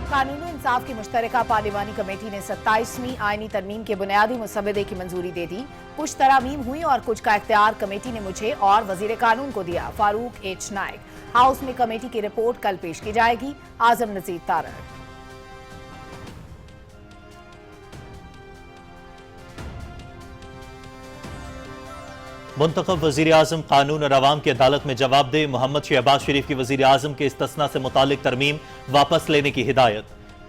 कानूनी इंसाफ की मुश्तरका पार्लिमानी कमेटी ने 27वीं आईनी तरमीम के बुनियादी मुसवदे की मंजूरी दे दी। कुछ तरामीम हुई और कुछ का इख्तियार कमेटी ने मुझे और वजीर कानून को दिया। फारूक एच नाइक। हाउस में कमेटी की रिपोर्ट कल पेश की जाएगी। आजम नजीर तारड़। मुंतखब वज़ीर आज़म कानून और अवाम की अदालत में जवाब दे। मोहम्मद शहबाज शरीफ की वज़ीर आज़म के इस्तिस्ना से मुतालिक तरमीम वापस लेने की हिदायत।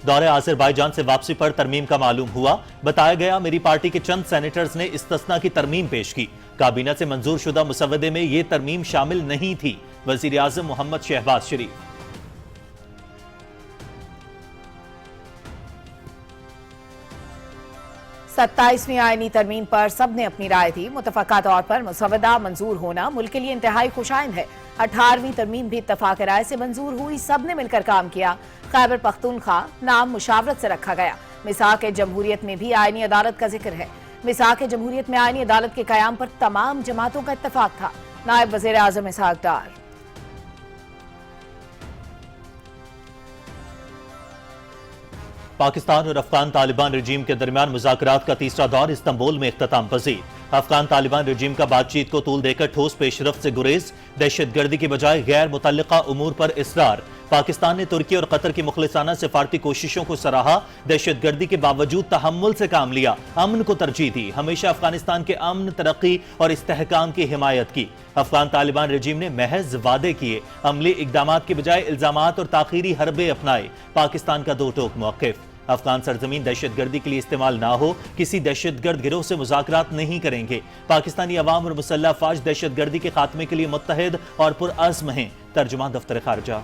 दौरे आज़रबाईजान से वापसी पर तरमीम का मालूम हुआ। बताया गया मेरी पार्टी के चंद सेनेटर्स ने इस्तिस्ना की तरमीम पेश की। काबीना से मंजूर शुदा मुसवदे में ये तरमीम शामिल नहीं थी। वज़ीर आज़म मोहम्मद शहबाज शरीफ। सत्ताईसवीं आईनी तरमीम पर सबने अपनी राय दी। मुतफ़क़ा तौर पर मुसवदा मंजूर होना मुल्क के लिए इंतहाई खुशाइन है। 18वीं तरमीम भी इत्तफ़ाक़ राय से मंजूर हुई। सबने मिलकर काम किया। खैबर पख्तूनख्वा नाम मुशावरत से रखा गया। मिसाक जमहूरियत में भी आईनी अदालत का जिक्र है। मिसाक जमहूरियत में आईनी अदालत के क़याम पर तमाम जमातों का इत्तफ़ाक़ था। नायब वज़ीर आज़म इसहाक़ डार। पाकिस्तान और अफगान तालिबान रजीम के दरमियान मुज़ाकरात का तीसरा दौर इस्तांबुल में इख्तिताम पजीर। अफगान तालिबान रजीम का बातचीत को तूल देकर ठोस पेशरफ्त से गुरेज। दहशतगर्दी की बजाय गैर मुतल्लिका उमूर पर इसरार। पाकिस्तान ने तुर्की और कतर की मुखलिसाना सिफारती कोशिशों को सराहा। दहशतगर्दी के बावजूद तहम्मुल से काम लिया। अमन को तरजीह दी। हमेशा अफगानिस्तान के अमन, तरक्की और इस्तेहकाम की हिमायत की। अफगान तालिबान रजीम ने महज वादे किए। अमली इकदामात के बजाय इल्जामात और ताखीरी हरबे अपनाए। पाकिस्तान का दो टोक मौक़िफ़। अफगान सरजमीन दहशतगर्दी के लिए इस्तेमाल ना हो। किसी दहशतगर्द गिरोह से मुज़ाकरात नहीं करेंगे। पाकिस्तानी अवाम और मुसल्लह अफ़वाज दहशतगर्दी के खात्मे के लिए मुत्तहिद और पुरअज़्म हैं। तर्जुमान दफ्तर खारजा।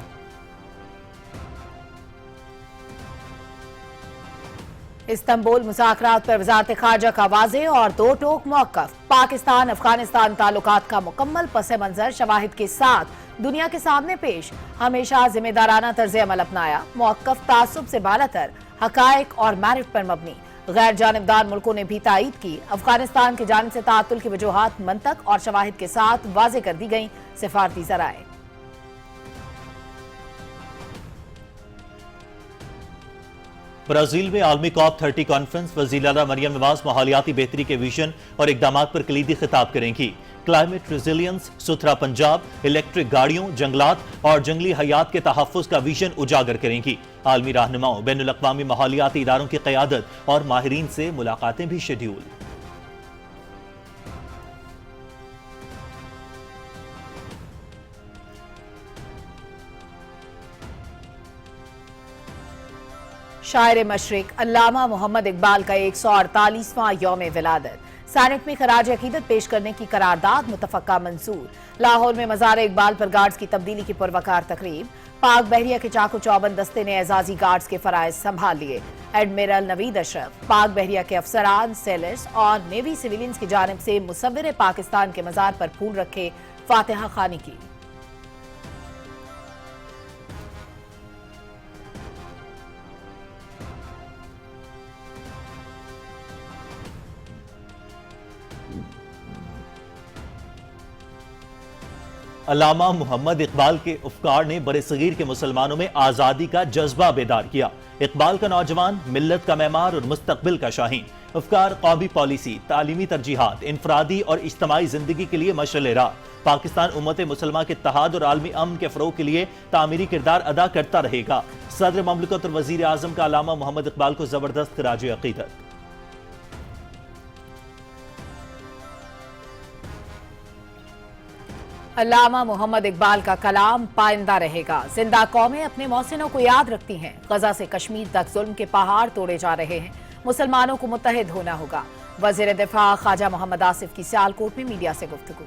इस्तांबुल मुज़ाकरात पर वज़ारत ख़ारजा का वाज़ेह और दो टोक मौक़िफ़। पाकिस्तान अफगानिस्तान ताल्लुकात का मुकम्मल पस मंज़र शवाहिद के साथ दुनिया के सामने पेश। हमेशा जिम्मेदाराना तर्ज़ अमल अपनाया। मौक़िफ़ तासुब से बालातर, हक़ाइक़ और मेरिट पर मबनी। गैर जानिबदार मुल्कों ने भी तायीद की। अफगानिस्तान की जानिब से ताअत्तुल की वजूहात मंतक और शवाहिद के साथ वाज़ेह कर दी गईं। सिफारती ज़राए। ब्राजील में आलमी कॉप 30 कॉन्फ्रेंस। वज़ीर आला मरियम नवाज माहौलियाती बेहतरी के विजन और इक़दामात पर कलीदी खिताब करेंगी। क्लाइमेट रेजिलियंस, सुथरा पंजाब, इलेक्ट्रिक गाड़ियों, जंगलात और जंगली हयात के तहफ़्फ़ुज़ का विजन उजागर करेंगी। आलमी रहनुमाओं, बैनुल अक़वामी माहौलियाती इदारों की क़यादत और माहिरीन से मुलाकातें भी शेड्यूल। शायर मशरिक अल्लामा मोहम्मद इकबाल का 148वां यौम विलादत। सैनेट में खराज अकीदत पेश करने की करारदाद मुतफ़क्का मंजूर। लाहौर में मज़ार इकबाल पर गार्ड्स की तब्दीली की पुरवकार तकरीब। पाक बहरिया के चाकू चौबंद दस्ते ने एजाजी गार्ड्स के फराइज संभाल लिए। एडमिरल नवीद अशरफ, पाक बहरिया के अफसरान, सेलर्स और नेवी सिविलियंस की जानिब से मुसव्विर पाकिस्तान के मज़ार पर फूल रखे फातिहा खानी की। अल्लामा मोहम्मद इकबाल के अफकार ने बरे-सगीर के मुसलमानों में आज़ादी का जज्बा बेदार किया। इकबाल का नौजवान, मिल्लत का मेमार और मुस्तकबिल का शाहीन। अफकार, कौमी पॉलिसी, तालीमी तरजीहात, इनफरादी और इज्तिमाई जिंदगी के लिए मशअल राह। पाकिस्तान उम्मत मुसलमान के इत्तेहाद और आलमी अमन के फ़रोग़ के लिए तामीरी किरदार अदा करता रहेगा। सदर ममलकत और वज़ीर आज़म का अल्लामा मोहम्मद इकबाल को ज़बरदस्त खिराज अक़ीदत। अल्लामा मोहम्मद इकबाल का कलाम पाइंदा रहेगा। जिंदा कौमें अपने मौसिनों को याद रखती हैं। गजा से कश्मीर तक जुल्म के पहाड़ तोड़े जा रहे हैं। मुसलमानों को मुत्तहिद होना होगा। वज़ीर दिफा ख्वाजा मोहम्मद आसिफ की सियालकोट में मीडिया से गुफ्तगू।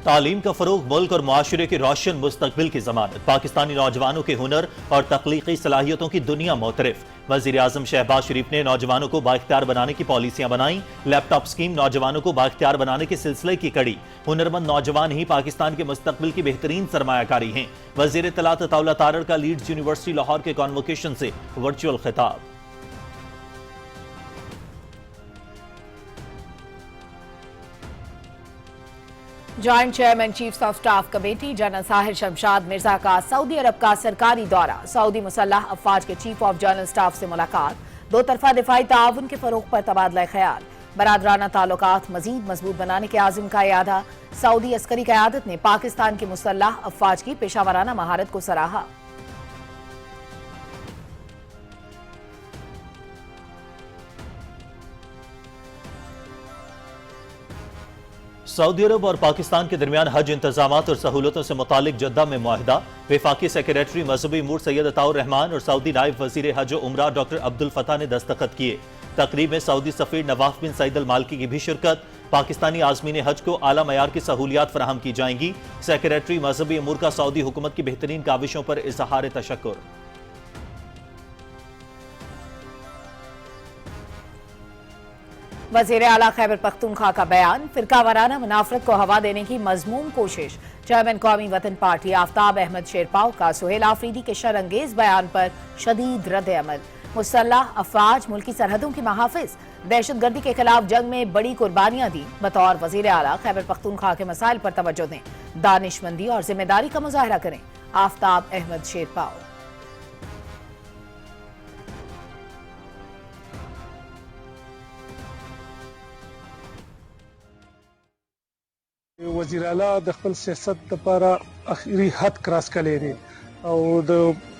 तालीम का फरोग मुल्क और मुआशरे के रोशन मुस्तकबिल की जमानत। पाकिस्तानी नौजवानों के हुनर और तख्लीकी सलाहियतों की दुनिया मोतरफ। वज़ीर आज़म शहबाज शरीफ ने नौजवानों को बाइख्तियार बनाने की पॉलिसियां बनाई। लैपटॉप स्कीम नौजवानों को बाइख्तियार बनाने के सिलसिले की कड़ी। हुनरमंद नौजवान ही पाकिस्तान के मुस्तकबिल की बेहतरीन सरमायाकारी हैं। वज़ीर इत्तलात अताउल्लाह तारड़ का लीड्स यूनिवर्सिटी लाहौर के कॉन्वोकेशन से वर्चुअल खिताब। Joint chairman chiefs of staff committee general Sahir Shamshad Mirza का सऊदी अरब का सरकारी दौरा। सऊदी मुसल्लह अफवाज के चीफ ऑफ जनरल स्टाफ से मुलाकात। दो तरफा दिफाई ताउन के फरोग पर तबादला ख्याल। बरादराना ताल्लुकात मजीद मजबूत बनाने के आज़म का इरादा। सऊदी अस्करी क़यादत ने पाकिस्तान की मुसल्लह अफवाज की पेशावराना महारत को सराहा। सऊदी अरब और पाकिस्तान के दरमियान हज इंतजामात और सहूलतों से मुतालिक जद्दा में मुआहिदा। वफाकी सेक्रेटरी मजहबी उमूर सैयद अताउर रहमान और सऊदी नायब वजीर हज उमरा डॉक्टर अब्दुल फताह ने दस्तखत किए। तकरीब में सऊदी सफीर नवाफ बिन सईद अल मालकी की भी शिरकत। पाकिस्तानी आज़मीन हज को आला मयार की सहूलियात फराहम की जाएंगी। सेक्रेटरी मजहबी उमूर का सऊदी हुकूमत की बेहतरीन काविशों पर इजहार तशक्कुर। वज़ीर आला खैबर पख्तूनख्वा का बयान। फिरका वाराना मुनाफरत को हवा देने की मजमूम कोशिश। चेयरमैन कौमी वतन पार्टी आफ्ताब अहमद शेरपाव का सुहेल आफरीदी के शरअंगेज बयान पर शदीद रद्द अमल। मुसल्लह अफवाज मुल्की सरहदों की महाफिज। दहशतगर्दी के खिलाफ जंग में बड़ी कुर्बानियां दी। बतौर वज़ीर आला खैबर पख्तूनख्वा के मसाइल पर तवज्जो दें, दानिशमंदी और जिम्मेदारी का मुजाहरा करें। आफ्ताब अहमद शेरपाव। वजीर आला द खपल सियासत लپاره اخیری حد کراس کړی دی او د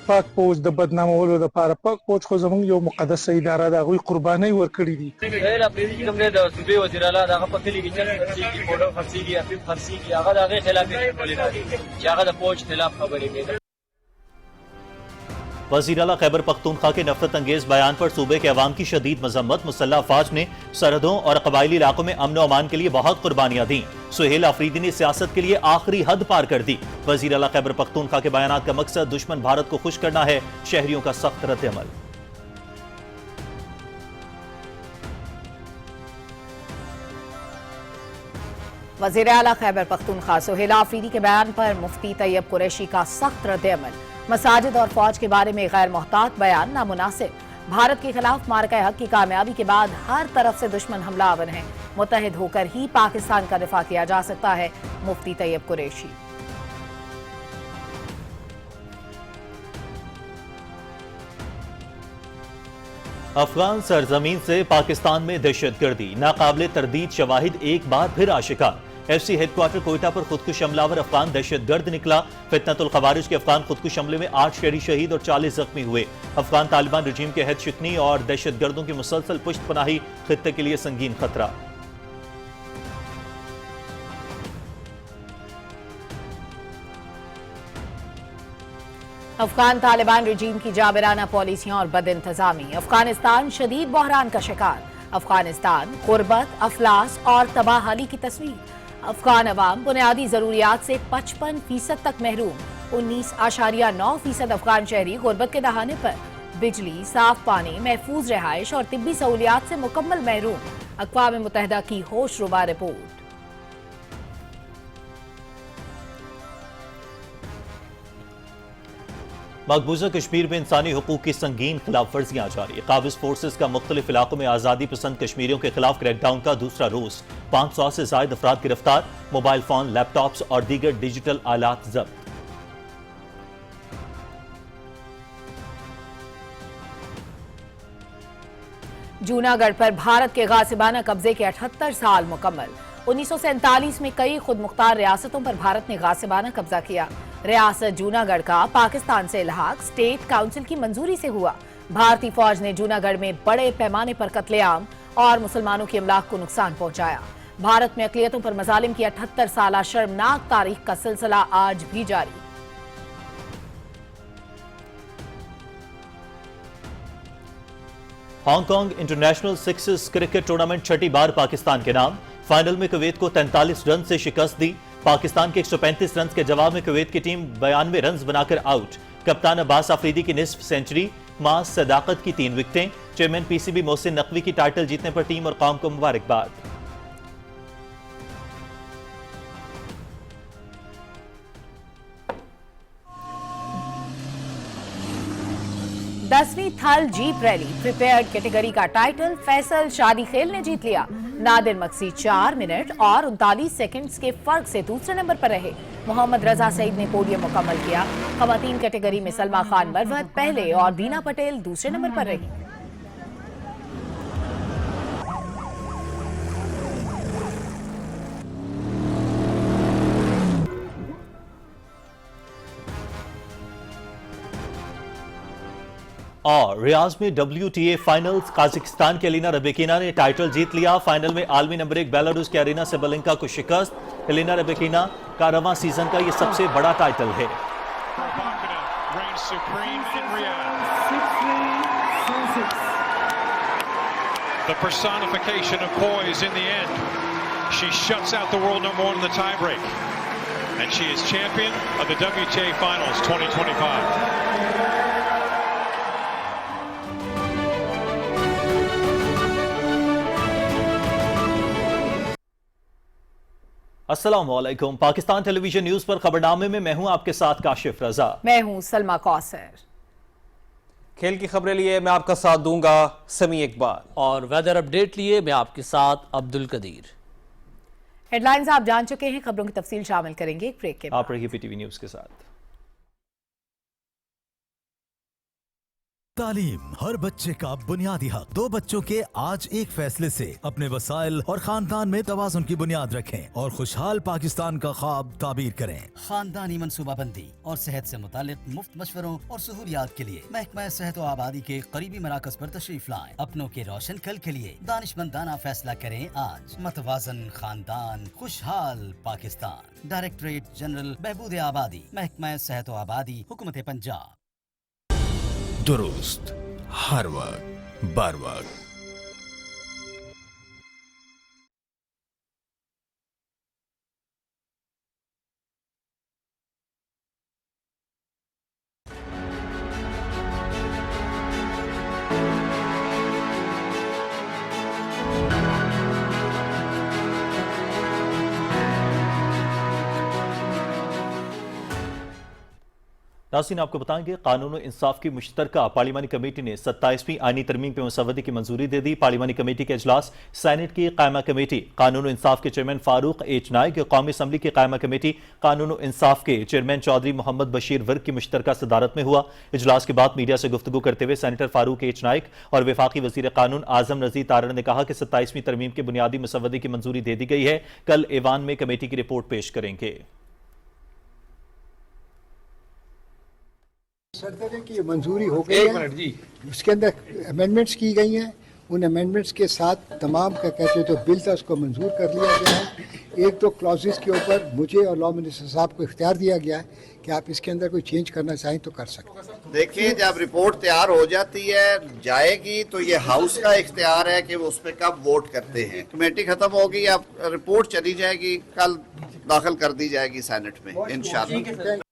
پاک فوج د بدنامولو لپاره پاک فوج خو زموږ یو مقدسه اداره ده، هغوی قربانۍ ورکړي دي. غیر افریدي چې کوم دی د صوبې وزیر اعلی دغه په کلي کې چل خرڅېږي، پوډر خرڅېږي، افریب خرڅېږي، هغه د هغې خلاف یې کولې چې هغه د فوج خلاف خبرې کوي. वज़ीर आला खैबर पख्तूनख्वा के नफरत अंगेज बयान पर सूबे के अवाम की शदीद मजम्मत। मुसल्लह अफवाज ने सरहदों और कबायली इलाकों में अमन व अमान के लिए बहुत कुर्बानियां दी। सुहेल आफरीदी ने सियासत के लिए आखिरी हद पार कर दी। वज़ीर आला खैबर पख्तूनख्वा के बयान का मकसद दुश्मन भारत को खुश करना है। शहरियों का सख्त रद्द अमल। वज़ीर आला खैबर पख्तूनख्वा सुहेल आफरीदी के बयान पर मुफ्ती तैयब कुरैशी का सख्त रद्द अमल। मसाजिद और फौज के बारे में गैर मोहतात बयान नामुनासिब। भारत के खिलाफ मार्का हक की कामयाबी के बाद हर तरफ से दुश्मन हमलावर हैं। मुत्तहिद होकर ही पाकिस्तान का दिफा किया जा सकता है। मुफ्ती तैयब कुरैशी। अफगान सरजमीन से पाकिस्तान में दहशतगर्दी, नाकाबिले तरदीद शवाहिद एक बार फिर आशिकार। FC हेडक्वार्टर कोयटा पर खुदकुश हमलावर अफगान दहशतगर्द निकला। फितनतुल खवारिज के अफगान खुदकुश हमले में 8 शहरी शहीद और 40 जख्मी हुए। अफगान तालिबान रजीम के हैत शिकनी और दहशतगर्दों की मुसलसल पुश्तपनाही खित्ते के लिए संगीन खतरा। अफगान तालिबान रजीम की जाबिराना पॉलिसियां और बद इंतजामी। अफगानिस्तान शदीद बहरान का शिकार। अफगानिस्तान गुर्बत, अफलास और तबाहाली की तस्वीर। अफगान अवाम बुनियादी जरूरियात से 55% तक महरूम। 19.9% अफगान शहरी गुर्बत के दहाने पर। बिजली, साफ पानी, महफूज रिहाइश और तिब्बी सहूलियात से मुकम्मल महरूम। अक़वाम मुत्तहिदा की होशरुबा रिपोर्ट। मकबूजा कश्मीर में इंसानी हुकूक की संगीन खिलाफ वर्जियां जारी। काबिज फोर्सेज का मुख्तलिफ इलाकों में आज़ादी पसंद कश्मीरियों के खिलाफ क्रैकडाउन का दूसरा रोज। 500 से जायद अफराद गिरफ्तार। मोबाइल फोन, लैपटॉप्स और दीगर डिजिटल आलात जब्त। जूनागढ़ पर भारत के गासिबाना कब्जे के 78 साल मुकम्मल। 1947 में कई खुद मुख्तार रियासतों पर भारत ने गासिबाना कब्जा किया। रियासत जूनागढ़ का पाकिस्तान से इल्हाक स्टेट काउंसिल की मंजूरी से हुआ। भारतीय फौज ने जूनागढ़ में बड़े पैमाने पर कत्लेआम और मुसलमानों की अमलाक को नुकसान पहुंचाया। भारत में अक़लियतों पर मजालिम की 78 साला शर्मनाक तारीख का सिलसिला आज भी जारी। Hong Kong international sixes cricket tournament छठी बार पाकिस्तान के नाम। फाइनल में कुवैत को 43 रन से शिकस्त दी। पाकिस्तान के 135 रन के जवाब में कुवैत की टीम 92 रन बनाकर आउट। कप्तान अब्बास आफरीदी की निस्फ सेंचुरी, मां सदाकत की 3 विकेटें। चेयरमैन PCB मोहसिन नकवी की टाइटल जीतने पर टीम और कौम को मुबारकबाद। 10वीं थल जीप रैली प्रिपेयर्ड कैटेगरी का टाइटल फैसल शादी खेल ने जीत लिया। नादिर मक्सी 4 मिनट और 39 सेकंड्स के फर्क से दूसरे नंबर पर रहे। मोहम्मद रजा सईद ने पोडियम मुकम्मल किया। खवातीन कैटेगरी में सलमा खान मरवत पहले और दीना पटेल दूसरे नंबर पर रही। और रियाज में WTA फाइनल्स, काजाकिस्तान के एलिना रबेकिना ने टाइटल जीत लिया। फाइनल में आलमी नंबर 1 बेलारूस की अरीना सेबेलेंका को शिकस्त। एलिना रबेकिना का रवां सीजन का ये सबसे बड़ा टाइटल है। The personification of poise in the end. She shuts out the world number 1 in the tiebreak. And she is champion of the WTA Finals 2025. अस्सलामुअलैकुम। पाकिस्तान टेलीविजन न्यूज पर खबरनामे में मैं हूं आपके साथ काशिफ रजा। मैं हूं सलमा कौसर। खेल की खबरें लिए मैं आपका साथ दूंगा समी इकबाल, और वेदर अपडेट लिए मैं आपके साथ अब्दुल कदीर। हेडलाइंस आप जान चुके हैं, खबरों की तफसील शामिल करेंगे एक ब्रेक के बाद। आप रहिए PTV न्यूज के साथ। तालीम हर बच्चे का बुनियादी हक। 2 बच्चों के आज एक फैसले से अपने वसाइल और खानदान में तवाज़ुन की बुनियाद रखें और खुशहाल पाकिस्तान का ख्वाब ताबीर करें। खानदानी मनसूबाबंदी और सेहत से मुतालिक मुफ्त मशवरों और सहूलियात के लिए महकमा सेहत व आबादी के करीबी मराकज पर तशरीफ लाएं। अपनों के रोशन कल के लिए दानिशमंदाना फैसला करें आज। मतवाजन खानदान, खुशहाल पाकिस्तान। डायरेक्टरेट जनरल बहबूद आबादी, महकमा सेहत व आबादी, हुकूमत पंजाब। दुरुस्त हर वक्त बर वक्त। नाज़रीन, आपको बताएंगे कानून और इंसाफ की मुश्तरका पार्लिमानी कमेटी ने 27वीं आईनी तरमीम पे मुसव्वदे की मंजूरी दे दी। पार्लिमानी कमेटी का इजलास सेनेट की कायमा कमेटी कानून और इंसाफ के चेयरमैन फारूक एच नाइक, कौमी असम्बली की कायमा कमेटी कानून और इंसाफ के चेयरमैन चौधरी मोहम्मद बशीर वर्क की मुश्तरका सदारत में हुआ। इजलास के बाद मीडिया से गुफ्तगू करते हुए सेनेटर फारूक एच नाइक और वफाकी वजीर कानून आजम रजी तारण ने कहा कि 27वीं तरमीम के बुनियादी मुसव्वदे की मंजूरी दे दी गई है। कल ऐवान में कमेटी की रिपोर्ट पेश करेंगे। सदर की मंजूरी हो गई है जी। उसके अंदर अमेंडमेंट्स की गई हैं। उन अमेंडमेंट्स के साथ तमाम का कहते तो बिल था उसको मंजूर कर लिया गया है। एक तो क्लॉजेस के ऊपर मुझे और लॉ मिनिस्टर साहब को इख्तियार दिया गया है कि आप इसके अंदर कोई चेंज करना चाहें तो कर सकते हैं। देखिए, जब रिपोर्ट तैयार हो जाती है जाएगी तो ये हाउस का इख्तियार है कि वो उस पर कब वोट करते हैं। कमेटी खत्म होगी, अब रिपोर्ट चली जाएगी, कल दाखिल कर दी जाएगी सेनेट में इंशाअल्लाह।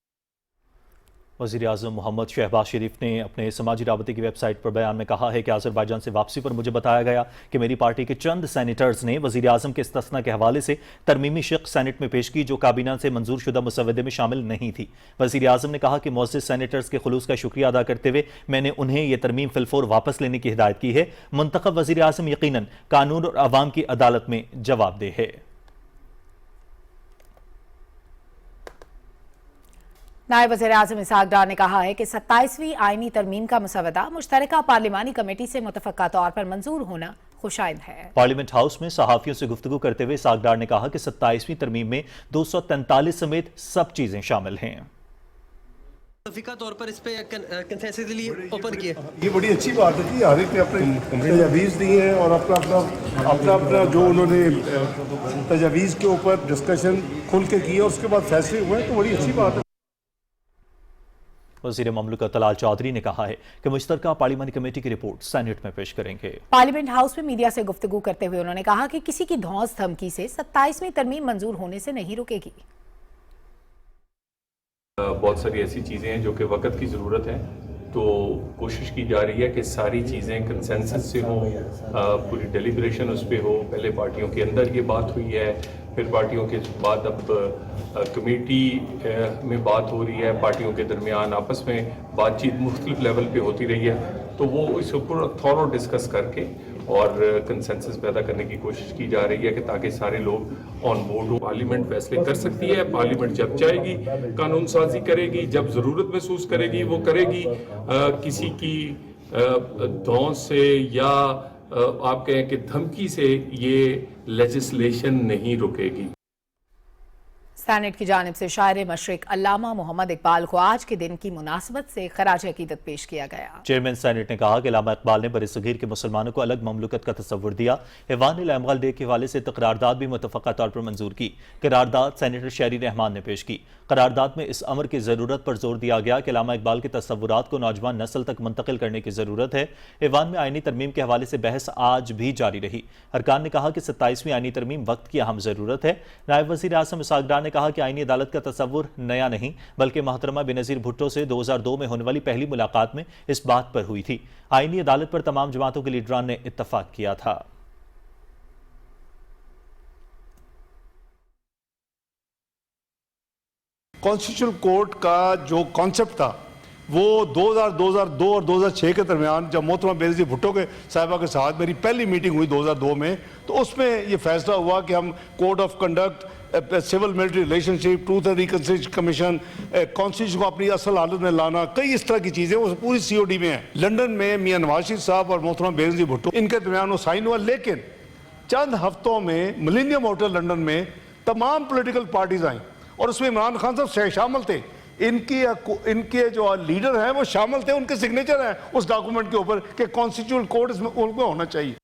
वज़ीर आज़म मोहम्मद शहबाज शरीफ ने अपने समाजी राबते की वेबसाइट पर बयान में कहा है कि आज़रबाईजान से वापसी पर मुझे बताया गया कि मेरी पार्टी के चंद सेनेटर्स ने वज़ीर आज़म के इस्तिस्ना के हवाले से तरमीमी शिक सेनेट में पेश की जो काबीना से मंजूर शुदा मुसव्वदे में शामिल नहीं थी। वज़ीर आज़म ने कहा कि मुअज़्ज़िज़ सेनेटर्स के खुलूस का शुक्रिया अदा करते हुए मैंने उन्हें यह तरमीम फिलफौर वापस लेने की हिदायत की है। मुंतखब वज़ीर आज़म यकीनन कानून और अवाम की अदालत में जवाबदेह है। नायब वज़ीर आज़म इसहाक डार ने कहा है कि 27वीं आईनी तरमीम का मुसव्वदा मुश्तरका पार्लिमानी कमेटी से मुतफ़क्का तौर पर मंजूर होना खुशाइंद है। पार्लियामेंट हाउस में सहाफ़ियों से गुफ्तगू करते हुए इसहाक डार ने कहा कि 27वीं तरमीम में 243 समेत सब चीजें शामिल हैं। तौर पर इस पे कंसेंससली ओपन किया, ये बड़ी अच्छी बात है कि हर एक ने अपने तजावीज़ दी हैं और अपना जो उन्होंने तजावीज़ के ऊपर डिस्कशन खुल के किया उसके बाद फैसले हुए, तो बड़ी अच्छी बात है। वज़ीर ममलकत तलाल चौधरी ने कहा है कि मुश्तरका पार्लिमानी कमेटी की रिपोर्ट सेनेट में पेश करेंगे। पार्लियामेंट हाउस में मीडिया से गुफ्तगू करते हुए उन्होंने कहा कि किसी की धौंस धमकी से 27वीं तरमीम मंजूर होने से नहीं रुकेगी। बहुत सारी ऐसी चीज़ें हैं जो कि वक्त की ज़रूरत है, तो कोशिश की जा रही है कि सारी चीज़ें कंसेंसस से हों, पूरी डेलिब्रेशन उस पर हो। पहले पार्टियों के अंदर ये बात हुई है, फिर पार्टियों के बाद अब कमेटी में बात हो रही है, पार्टियों के दरमियान आपस में बातचीत मुख्तलिफ लेवल पे होती रही है, तो वो इस ऊपर थॉरो डिस्कस करके اور کنسنسس پیدا کرنے کی کوشش کی جا رہی ہے کہ تاکہ سارے لوگ آن بورڈ ہوں. پارلیمنٹ فیصلے کر سکتی ہے. پارلیمنٹ جب چاہے گی قانون سازی کرے گی, جب ضرورت محسوس کرے گی وہ کرے گی. کسی کی دھون سے یا آپ کہیں کہ دھمکی سے یہ لیجسلیشن نہیں رکے گی. سینٹ کی جانب سے شاعر مشرق علامہ محمد اقبال کو آج کے دن کی مناسبت سے خراج عقیدت پیش کیا گیا. چیئرمین سینٹ نے کہا کہ علامہ اقبال نے برصغیر کے مسلمانوں کو الگ مملکت کا تصور دیا. ایوان الامغال ڈے کے حوالے سے قرارداد بھی متفقہ طور پر منظور کی. قرارداد سینیٹر شہری رحمان نے پیش کی. قرارداد میں اس امر کی ضرورت پر زور دیا گیا کہ علامہ اقبال کے تصورات کو نوجوان نسل تک منتقل کرنے کی ضرورت ہے. ایوان میں آئینی ترمیم کے حوالے سے بحث آج بھی جاری رہی. ارکان نے کہا کہ 27ویں آئینی ترمیم وقت کی اہم ضرورت ہے. نائب وزیر اعظم اسحاق ڈار نے کہا کہ آئینی عدالت کا تصور نیا نہیں بلکہ محترمہ بینظیر بھٹو سے 2002 میں ہونے والی پہلی ملاقات میں اس بات پر ہوئی تھی. آئینی عدالت پر تمام جماعتوں کے لیڈران نے اتفاق کیا تھا. کانسٹیٹیوشنل کورٹ کا جو کانسیپٹ تھا وہ 2002 اور 2006 کے درمیان جب محترمہ بینظیر بھٹو کے صاحبہ کے ساتھ میری پہلی میٹنگ ہوئی 2002 میں, تو اس میں یہ فیصلہ ہوا کہ ہم code of conduct, civil military relationship, truth and reconciliation commission, constitution کو اپنی اصل حالت میں لانا, کئی اس طرح کی چیزیں وہ پوری COD میں ہیں. لنڈن میں میاں نواز شریف صاحب اور محترمہ بینظیر بھٹو ان کے درمیان وہ سائن ہوا, لیکن چند ہفتوں میں ملینیم ہوٹل لنڈن میں تمام پولیٹیکل پارٹیز آئیں اور اس میں عمران خان صاحب شامل تھے. ان کے جو لیڈر ہیں وہ شامل تھے, ان کے سگنیچر ہیں اس ڈاکومنٹ کے اوپر کہ کانسٹیٹیوشنل کورٹ اس میں ہونا چاہیے.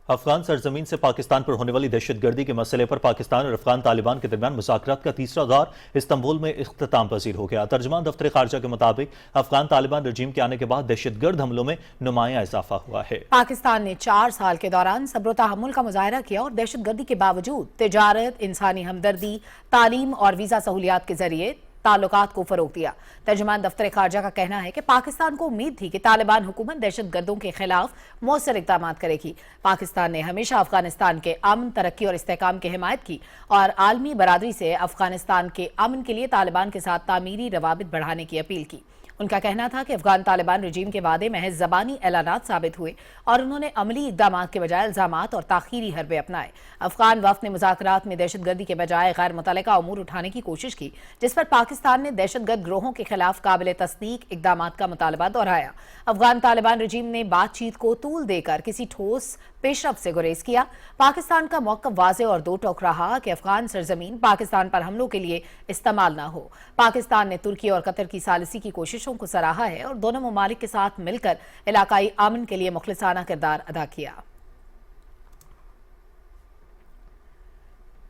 افغان سرزمین سے پاکستان پر ہونے والی دہشت گردی کے مسئلے پر پاکستان اور افغان طالبان کے درمیان مذاکرات کا تیسرا دور استنبول میں اختتام پذیر ہو گیا. ترجمان دفتر خارجہ کے مطابق افغان طالبان رجیم کے آنے کے بعد دہشت گرد حملوں میں نمایاں اضافہ ہوا ہے. پاکستان نے 4 سال کے دوران صبر و تحمل کا مظاہرہ کیا اور دہشت گردی کے باوجود تجارت, انسانی ہمدردی, تعلیم اور ویزا سہولیات کے ذریعے تعلقات کو فروغ دیا. ترجمان دفتر خارجہ کا کہنا ہے کہ پاکستان کو امید تھی کہ طالبان حکومت دہشت گردوں کے خلاف مؤثر اقدامات کرے گی. پاکستان نے ہمیشہ افغانستان کے امن, ترقی اور استحکام کی حمایت کی اور عالمی برادری سے افغانستان کے امن کے لیے طالبان کے ساتھ تعمیری روابط بڑھانے کی اپیل کی. ان کا کہنا تھا کہ افغان طالبان رجیم کے وعدے محض زبانی اعلانات ثابت ہوئے اور انہوں نے عملی اقدامات کے بجائے الزامات اور تاخیری حربے اپنائے. افغان وفد نے مذاکرات میں دہشت گردی کے بجائے غیر متعلقہ امور اٹھانے کی کوشش کی, جس پر پاکستان نے دہشت گرد گروہوں کے خلاف قابل تصدیق اقدامات کا مطالبہ دہرایا. افغان طالبان رجیم نے بات چیت کو طول دے کر کسی ٹھوس پیش رفت سے گریز کیا. پاکستان کا موقف واضح اور دو ٹوک رہا کہ افغان سرزمین پاکستان پر حملوں کے لیے استعمال نہ ہو. پاکستان نے ترکی اور قطر کی ثالثی کی کوششوں کو سراہا ہے اور دونوں ممالک کے ساتھ مل کر علاقائی امن کے لیے مخلصانہ کردار ادا کیا.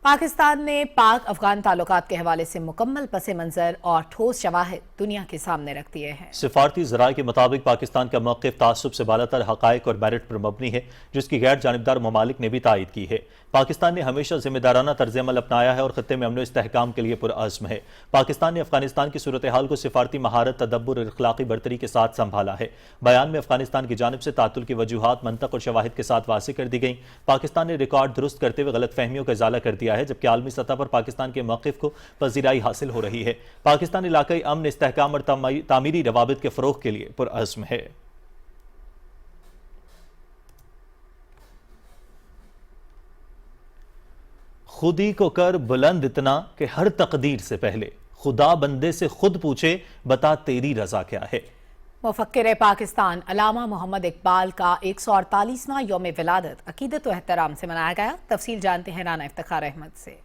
پاکستان نے پاک افغان تعلقات کے حوالے سے مکمل پس منظر اور ٹھوس شواہد دنیا کے سامنے رکھ دیے ہیں. سفارتی ذرائع کے مطابق پاکستان کا موقف تعصب سے بالاتر حقائق اور میرٹ پر مبنی ہے, جس کی غیر جانبدار ممالک نے بھی تائید کی ہے. پاکستان نے ہمیشہ ذمہ دارانہ طرز عمل اپنایا ہے اور خطے میں امن و استحکام کے لیے پرعزم ہے. پاکستان نے افغانستان کی صورتحال کو سفارتی مہارت, تدبر اور اخلاقی برتری کے ساتھ سنبھالا ہے. بیان میں افغانستان کی جانب سے تعطل کی وجوہات منطق اور شواہد کے ساتھ واضح کر دی گئیں. پاکستان نے ریکارڈ درست کرتے ہوئے غلط فہمیوں کا ازالہ کر دیا ہے, جبکہ عالمی سطح پر پاکستان کے موقف کو پذیرائی حاصل ہو رہی ہے. پاکستان علاقائی امن, استحکام اور تعمیری روابط کے فروغ کے لیے پرعزم ہے. خودی کو کر بلند اتنا کہ ہر تقدیر سے پہلے خدا بندے سے خود پوچھے, بتا تیری رضا کیا ہے. مفکر پاکستان علامہ محمد اقبال کا 148واں یوم ولادت عقیدت و احترام سے منایا گیا. تفصیل جانتے ہیں رانا افتخار احمد سے.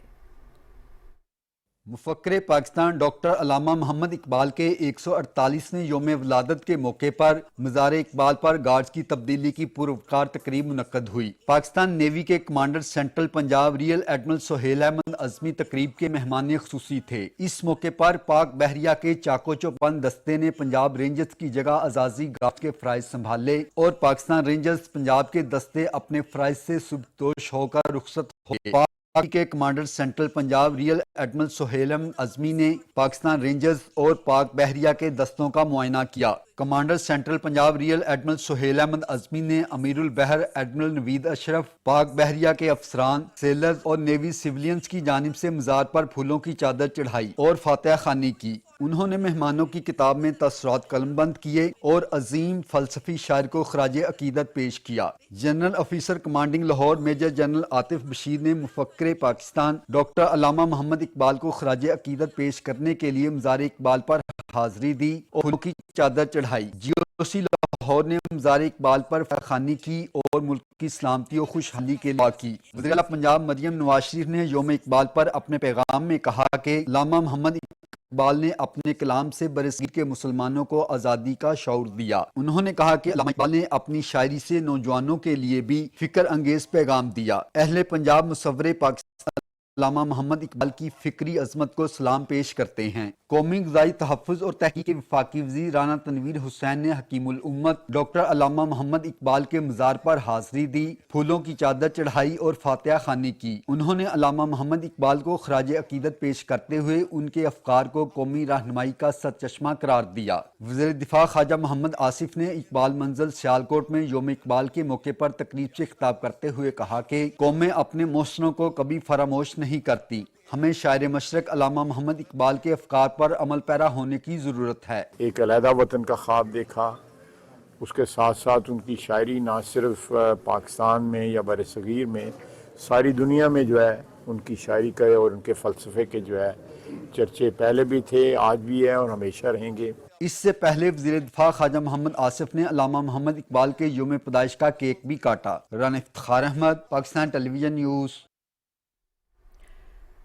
مفکر پاکستان ڈاکٹر علامہ محمد اقبال کے 148ویں یوم ولادت کے موقع پر مزار اقبال پر گارڈز کی تبدیلی کی پروقار تقریب منعقد ہوئی. پاکستان نیوی کے commander central Punjab rear admiral Sohail Ahmed Azmi تقریب کے مہمان خصوصی تھے. اس موقع پر پاک بحریہ کے چاکو چوبند دستے نے پنجاب رینجرز کی جگہ اعزازی گارڈز کے فرائض سنبھالے اور پاکستان رینجرز پنجاب کے دستے اپنے فرائض سے سبکدوش ہو کر رخصت ہوئے. کے commander central Punjab rear admiral Sohail Ahmed Azmi نے پاکستان رینجرز اور پاک بحریہ کے دستوں کا معائنہ کیا. Commander central Punjab rear admiral Suhail Ahmed Azmi ने अमीरुल बहर एडमिरल नवीद अशरफ, पाक बहरिया के अफसरान, सेलर्स और नेवी सिविलियंस की जानिब से मज़ार पर फूलों की चादर चढ़ाई और फातिहा खानी की। उन्होंने मेहमानों की किताब में तसरात कलमबंद किए और अजीम फलसफी शायर को खराज अकीदत पेश किया। General officer commanding Lahore major general Atif Bashir ने मुफक्किर पाकिस्तान डॉक्टर अल्लामा मोहम्मद इकबाल को खराज अकीदत पेश करने के लिए मज़ार इकबाल पर हाजिरी दी और फूलों की चादर चढ़ाई। GOC लाहौर ने मज़ार इकबाल पर खानी की और मुल्क की सलामती और खुशहाली के लिए दुआ की। वज़ीर आला पंजाब मरियम नवाज शरीफ ने यौम इकबाल पर अपने पैगाम में कहा कि अल्लामा मोहम्मद इकबाल ने अपने कलाम से बरसगीर के मुसलमानों को आज़ादी का शऊर दिया। उन्होंने कहा कि अल्लामा इकबाल ने अपनी शायरी से नौजवानों के लिए भी फिक्र अंगेज पैगाम दिया। अहले पंजाब मुसव्वरे पाकिस्तान अल्लामा मोहम्मद इकबाल की फिक्री अजमत को सलाम पेश करते हैं। कौमी ग़िज़ाई तहफ़्फ़ुज़ और तहक़ीक़ के वफ़ाक़ी वज़ीर राना तनवीर हुसैन ने हकीमुल उम्मत डॉक्टर अल्लामा मोहम्मद इकबाल के मज़ार पर हाज़िरी दी, फूलों की चादर चढ़ाई और फातिहा खानी की। उन्होंने अल्लामा मोहम्मद इकबाल को खराज अकीदत पेश करते हुए उनके अफ़कार को कौमी रहनुमाई का सरचश्मा करार दिया। वज़ीर दिफ़ा ख्वाजा मोहम्मद आसिफ ने इकबाल मंज़िल सियालकोट में यौम इकबाल के मौके पर तकरीब से खिताब करते हुए कहा कि कौमें अपने मोहसिनों को कभी फरामोश नहीं करती। हमें शायर मशरक अल्लामा मोहम्मद इकबाल के अफ़कार पर अमल पैरा होने की ज़रूरत है। एक अलहदा वतन का ख्वाब देखा, उसके साथ साथ उनकी शायरी ना सिर्फ पाकिस्तान में या बरसगीर में, सारी दुनिया में जो है उनकी शायरी का और उनके फ़लसफ़े के जो है चर्चे पहले भी थे, आज भी है और हमेशा रहेंगे। इससे पहले वज़ीर दिफ़ा ख्वाजा मोहम्मद आसिफ ने अल्लामा मोहम्मद इकबाल के यौम पैदाइश का केक भी काटा। Rana Iftikhar Ahmed, Pakistan television news.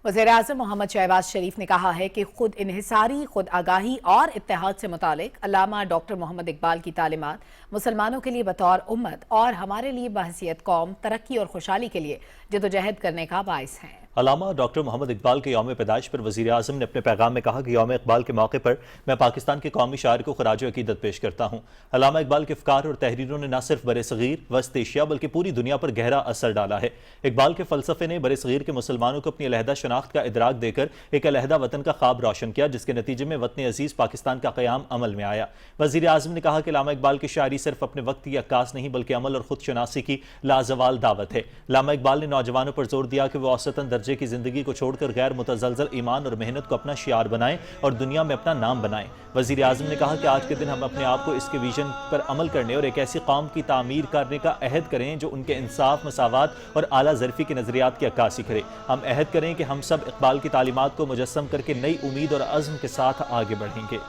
वज़ीर-ए-आज़म मोहम्मद शहबाज शरीफ ने कहा है कि खुद इन्हिसारी, खुद आगाही और इत्तेहाद से मुतालिक अल्लामा डॉक्टर मोहम्मद इकबाल की तालीमात मुसलमानों के लिए बतौर उम्मत और हमारे लिए बहसियत कौम तरक्की और खुशहाली के लिए जदोजहद करने का बाइस हैं। अल्लामा डॉक्टर मोहम्मद इकबाल के यौम पैदाइश पर वज़ीर आज़म ने अपने पैगाम में कहा कि यौम इकबाल के मौके पर मैं पाकिस्तान के कौमी शायर को खराज अकीदत पेश करता हूँ। अल्लामा इकबाल के अफ़कार और तहरीरों ने न सिर्फ बरसगीर वस्त एशिया बल्कि पूरी दुनिया पर गहरा असर डाला है। इकबाल के फ़लसफ़े ने बरसगीर के मुसलमानों को अपनी अलहदा शनाख्त का इदराक देकर एक अलहदा वतन का ख्वाब रोशन किया, जिसके नतीजे में वतन अजीज़ पाकिस्तान का क़याम अमल में आया। वज़ीर आज़म ने कहा कि अल्लामा इकबाल की शायरी सिर्फ अपने वक्त की अक्कास नहीं बल्कि अमल और खुद शनासी की लाजवाल दावत है। अल्लामा इकबाल ने नौजवानों पर जोर दिया कि वो औसतन दर्जे की ज़िंदगी को छोड़कर गैर मुतज़लज़ल ईमान और मेहनत को अपना शियार बनाएं और दुनिया में अपना नाम बनाएं। वज़ीर आज़म ने कहा कि आज के दिन हम अपने आप को इसके विजन पर अमल करने और एक ऐसी कौम की तामीर करने का अहद करें जो उनके इंसाफ, मसावात और आला ज़रफ़ी के नज़रियात की अक्कासी करे। हम अहद करें कि हम सब इकबाल की तालीमात को मुजस्सम करके नई उम्मीद और अज़्म के साथ आगे बढ़ेंगे।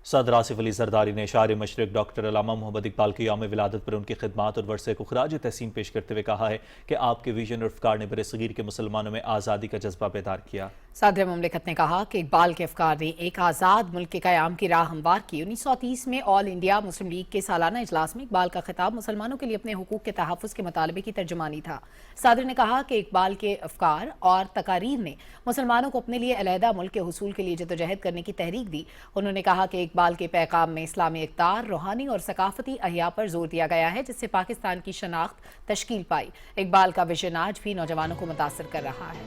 सदर आसिफ अली जरदारी ने शायर मशरक डॉक्टर अल्लामा मोहम्मद इकबाल की यौम विलादत पर उनकी खिदमात और वर्से को खराज तहसीन पेश करते हुए कहा है कि आपके विजन और अफ़कार ने बरसगीर के मुसलमानों में आज़ादी का जज्बा बेदार किया। सदर मुमलिकत ने कहा कि इकबाल के अफ़कार ने एक आज़ाद मुल्क के क़याम की राह हमवार की। 1930 में ऑल इंडिया मुस्लिम लीग के सालाना इजलास में इकबाल का खिताब मुसलमानों के लिए अपने हुकूक के तहफ़्फ़ुज़ के मुतालबे की तर्जुमानी था। सदर ने कहा कि इकबाल के अफ़कार और तकारीर ने मुसलमानों को अपने लिए अलहदा मुल्क के हुसूल के लिए जदोजहद करने की तहरीक दी। उन्होंने कहा कि इकबाल के पैगाम में इस्लामी इक़्तिदार, रूहानी और सकाफती अहिया पर जोर दिया गया है, जिससे पाकिस्तान की शनाख्त तश्कील पाई। इकबाल का विजन आज भी नौजवानों को मुतासिर कर रहा है।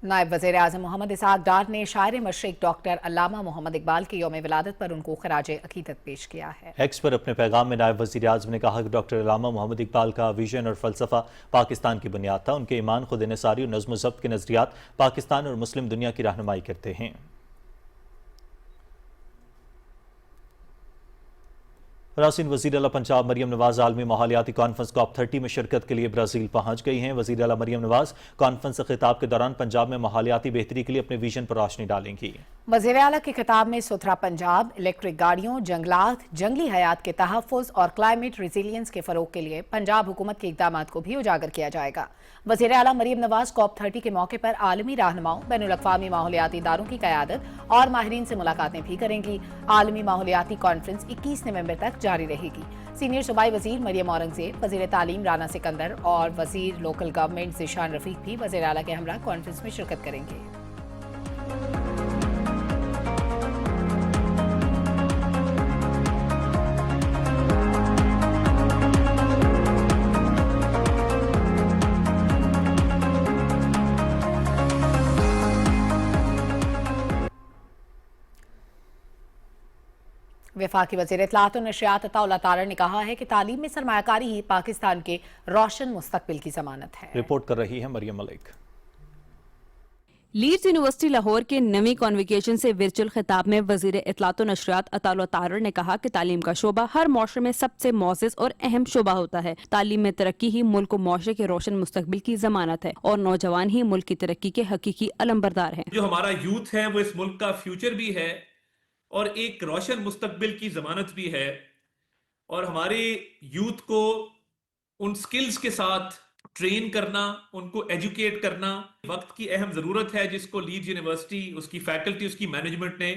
नायब वज़ीर आज़म मोहम्मद इसहाक़ डार ने शायर मशरक़ डॉक्टर अल्लामा मोहम्मद इकबाल के यौम विलादत पर उनको खराज अकीदत पेश किया है। एक्स पर अपने पैगाम में नायब वज़ीर आज़म ने कहा कि डॉक्टर अल्लामा मोहम्मद इकबाल का विजन और फ़लसफ़ा पाकिस्तान की बुनियाद था। उनके ईमान, खुद इन्हिसारी और नज़्म ज़ब्त के नज़रियात पाकिस्तान और मुस्लिम दुनिया की रहनुमाई करते हैं। रासिन वज़ीर आला पंजाब मरियम नवाज़ आलमी माहौलियाती कॉन्फ्रेंस COP30 में शिरकत के लिए ब्राज़ील पहुँच गई हैं। वज़ीर आला मरियम नवाज़ कॉन्फ्रेंस से खिताब के दौरान पंजाब में माहौलियाती बेहतरी के लिए अपने विजन पर रोशनी डालेंगी। वज़ीर आला के खिताब में सुथरा पंजाब, इलेक्ट्रिक गाड़ियों, जंगलात, जंगली हयात के तहफ़्फ़ुज़ और क्लाइमेट रेजिलियंस के फ़रोग़ के लिए पंजाब हुकूमत के इक़दामात को भी उजागर किया जाएगा। वज़ीर आला मरियम नवाज़ COP30 के मौके पर आलमी रहनुमाओं, बैनुल-अक़वामी माहौलियाती इदारों की क़यादत और माहिरीन से मुलाकातें भी करेंगी। आलमी माहौलियाती कॉन्फ्रेंस 21 नवंबर तक जारी रहेगी। सीनियर सूबाई वज़ीर मरियम औरंगज़ेब, वज़ीर तालीम राना सिकंदर और वज़ीर लोकल गवर्नमेंट ज़ीशान रफ़ीक भी वज़ीर आला के हमरा कॉन्फ्रेंस में शिरकत करेंगे। वफाकी वज़ीर इत्तलात और नशरियात अताउल्लाह तारड़ ने कहा है कि तालीम में सरमायाकारी ही पाकिस्तान के रोशन मुस्तकबिल की जमानत है। रिपोर्ट कर रही है मरियम मलिक। लीड्स यूनिवर्सिटी लाहौर के नवी कॉन्वोकेशन से वर्चुअल खिताब में वजीर इत्तलात और नशरियात अताउल्लाह तारड़ ने कहा कि तालीम का शोबा हर मुआशरे में सबसे मोअज़्ज़ज़ और अहम शोबा होता है। तालीम में तरक्की ही मुल्क और मुआशरे के रोशन मुस्तकबिल की जमानत है और नौजवान ही मुल्क की तरक्की के हकीकी अलमबरदार हैं। जो हमारा यूथ है वो इस मुल्क का फ्यूचर भी है और एक रोशन मुस्तकबिल की जमानत भी है, और हमारे यूथ को उन स्किल्स के साथ ट्रेन करना, उनको एजुकेट करना वक्त की अहम जरूरत है, जिसको लीड्स यूनिवर्सिटी, उसकी फैकल्टी, उसकी मैनेजमेंट ने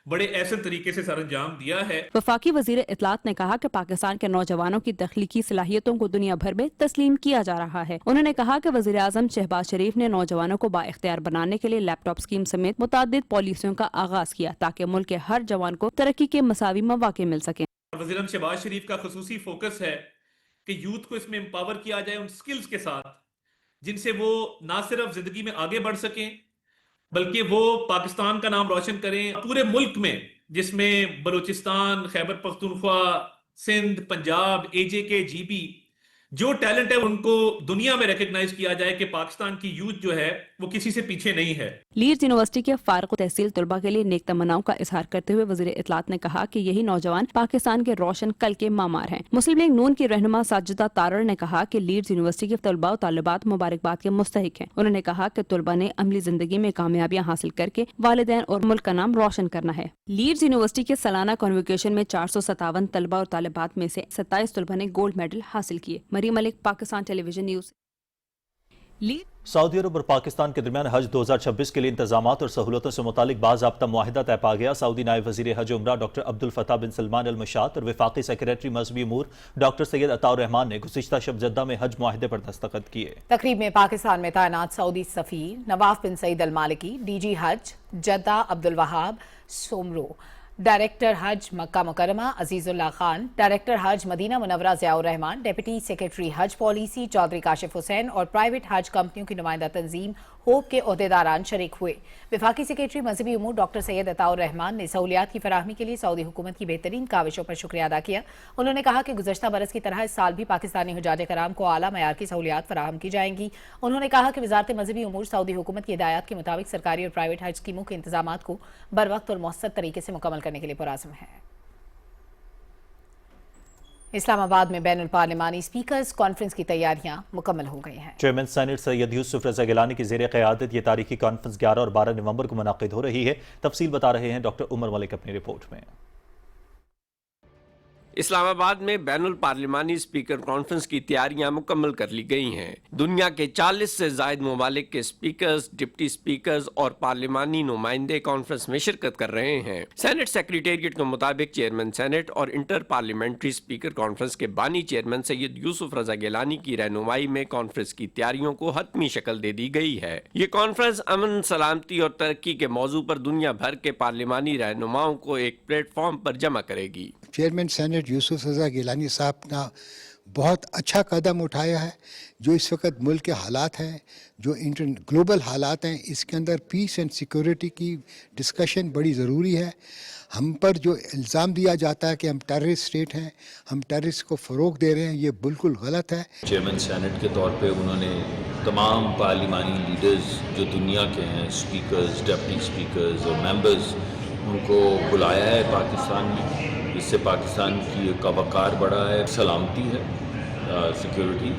बड़े ऐसे तरीके से सरअंजाम दिया है। वफाकी वजीर इत्तलात ने कहा कि पाकिस्तान के नौजवानों की तख्लीकी सलाहियतों को दुनिया भर में तस्लीम किया जा रहा है। उन्होंने कहा कि वजीर आजम शहबाज शरीफ ने नौजवानों को बाइख्तियार बनाने के लिए लैपटॉप स्कीम समेत मुतादिद पॉलिसियों का आगाज किया ताकि मुल्क के हर जवान को तरक्की के मसावी मौके मिल सके। वज़ीर आज़म शहबाज शरीफ का खुसूसी फोकस है कि यूथ को इसमें एम्पावर किया जाए उन स्किल्स के साथ जिनसे वो ना सिर्फ जिंदगी में आगे बढ़ सकें बल्कि वो पाकिस्तान का नाम रोशन करें पूरे मुल्क में, जिसमें बलूचिस्तान, खैबर पख्तूनख्वा, सिंध, पंजाब, AJK, GB जो टैलेंट है उनको दुनिया में रिकॉग्नाइज किया जाए कि पाकिस्तान की यूथ जो है वो किसी से पीछे नहीं है। लीड्स यूनिवर्सिटी के फारिग तहसील तलबा के लिए नेक तमन्नाओं का इजहार करते हुए वज़ीर इत्तलात ने कहा कि यही नौजवान पाकिस्तान के रोशन कल के मामार हैं। मुस्लिम लीग नून की रहनुमा साजिदा तारड़ ने कहा कि लीड्स यूनिवर्सिटी के तलबा और तालिबात मुबारकबाद के मुस्तहिक हैं। उन्होंने कहा कि तलबा ने अमली जिंदगी में कामयाबियां हासिल करके वालिदैन और मुल्क का नाम रोशन करना है। लीड्स यूनिवर्सिटी के सालाना कॉन्वोकेशन में 457 तलबा और तालिबात में से 27 तलबा ने गोल्ड मेडल हासिल किए। Maryam Malik, Pakistan television news. सऊदी अरब और पाकिस्तान के दरमियान हज 2026 के लिए इंतजामात और सहूलतों से मुतालिक बाज़ाब्ता मुआहिदा तय पा गया। सऊदी नायब वज़ीर हज उम्रा डॉक्टर अब्दुल फताह बिन सलमान अल मशात और वफाकी सेक्रेटरी मजहबी अमूर डॉक्टर सैयद अताउर रहमान ने गुज़िश्ता शब जद्दा में हज मुआहिदे पर दस्तखत किए। तकरीब में पाकिस्तान में तैनात सऊदी सफ़ीर Nawaf bin Saeed Al Maliki, DG हज जद्दा अब्दुल वहाब सोमरो, डायरेक्टर हज Makkah Mukarramah Azizullah Khan, director हज Madinah Munawwarah Ziaur Rahman, deputy secretary हज पॉलिसी चौधरी काशिफ हुसैन और प्राइवेट हज कंपनियों की नुमाइंदा तंजीम होप के ओहदेदारान शरीक हुए। वफाकी सेक्रेटरी मजहबी उमूर डॉक्टर सैयद अताउर रहमान ने सहूलियात की फराहमी के लिए सऊदी हुकूमत की बेहतरीन काविशों पर शुक्रिया अदा किया। उन्होंने कहा कि गुज़श्ता बरस की तरह इस साल भी पाकिस्तानी हुज्जाज कराम को आला मयार की सहूलियात फराहम की जाएंगी। उन्होंने कहा कि वज़ारत मजहबी उमूर सऊदी हुकूमत की हिदायत के मुताबिक सरकारी और प्राइवेट हज स्कीमों के इंतजामात को बर वक्त और मौसर तरीके से मुकम्मल करने के लिए पुरअज़्म है। इस्लामाबाद में बैनुल पार्लिमानी स्पीकर्स कॉन्फ्रेंस की तैयारियां मुकम्मल हो गई हैं। चेयरमैन सेनेट सैयद यूसुफ रजा गिलानी की ज़ेर क़यादत ये तारीखी कॉन्फ्रेंस 11 और 12 नवंबर को मुनाकिद हो रही है। तफसील बता रहे हैं डॉक्टर उमर मलिक अपनी रिपोर्ट में। इस्लामाबाद में बैनुल पार्लिमानी स्पीकर कॉन्फ्रेंस की तैयारियां मुकम्मल कर ली गई हैं। दुनिया के 40 से ज़ायद ममालिक के स्पीकर्स, डिप्टी स्पीकर्स और पार्लिमानी नुमाइंदे कॉन्फ्रेंस में शिरकत कर रहे हैं। सेनेट सेक्रेटेरिएट के मुताबिक चेयरमैन सेनेट और इंटर पार्लियामेंट्री स्पीकर कॉन्फ्रेंस के बानी चेयरमैन सैयद यूसुफ रजा गिलानी की रहनुमाई में कॉन्फ्रेंस की तैयारियों को हतमी शक्ल दे दी गई है। ये कॉन्फ्रेंस अमन, सलामती और तरक्की के मौजू पर दुनिया भर के पार्लिमानी रहनुमाओं को एक प्लेटफॉर्म पर जमा करेगी। चेयरमैन सेनेट यूसुफ रजा गिलानी साहब ने बहुत अच्छा कदम उठाया है। जो इस वक्त मुल्क के हालात हैं, जो ग्लोबल हालात हैं, इसके अंदर पीस एंड सिक्योरिटी की डिस्कशन बड़ी ज़रूरी है। हम पर जो इल्ज़ाम दिया जाता है कि हम टेररिस्ट स्टेट हैं, हम टेररिस्ट को फ़रोग दे रहे हैं, ये बिल्कुल गलत है। चेयरमैन सेनेट के तौर पे उन्होंने तमाम पार्लिमानी लीडर्स जो दुनिया के हैं, स्पीकर्स, डिप्टी स्पीकर्स और मेंबर्स, उनको बुलाया है पाकिस्तान में। इससे पाकिस्तान की का वक़ार बढ़ा है, सलामती है, सिक्योरिटी,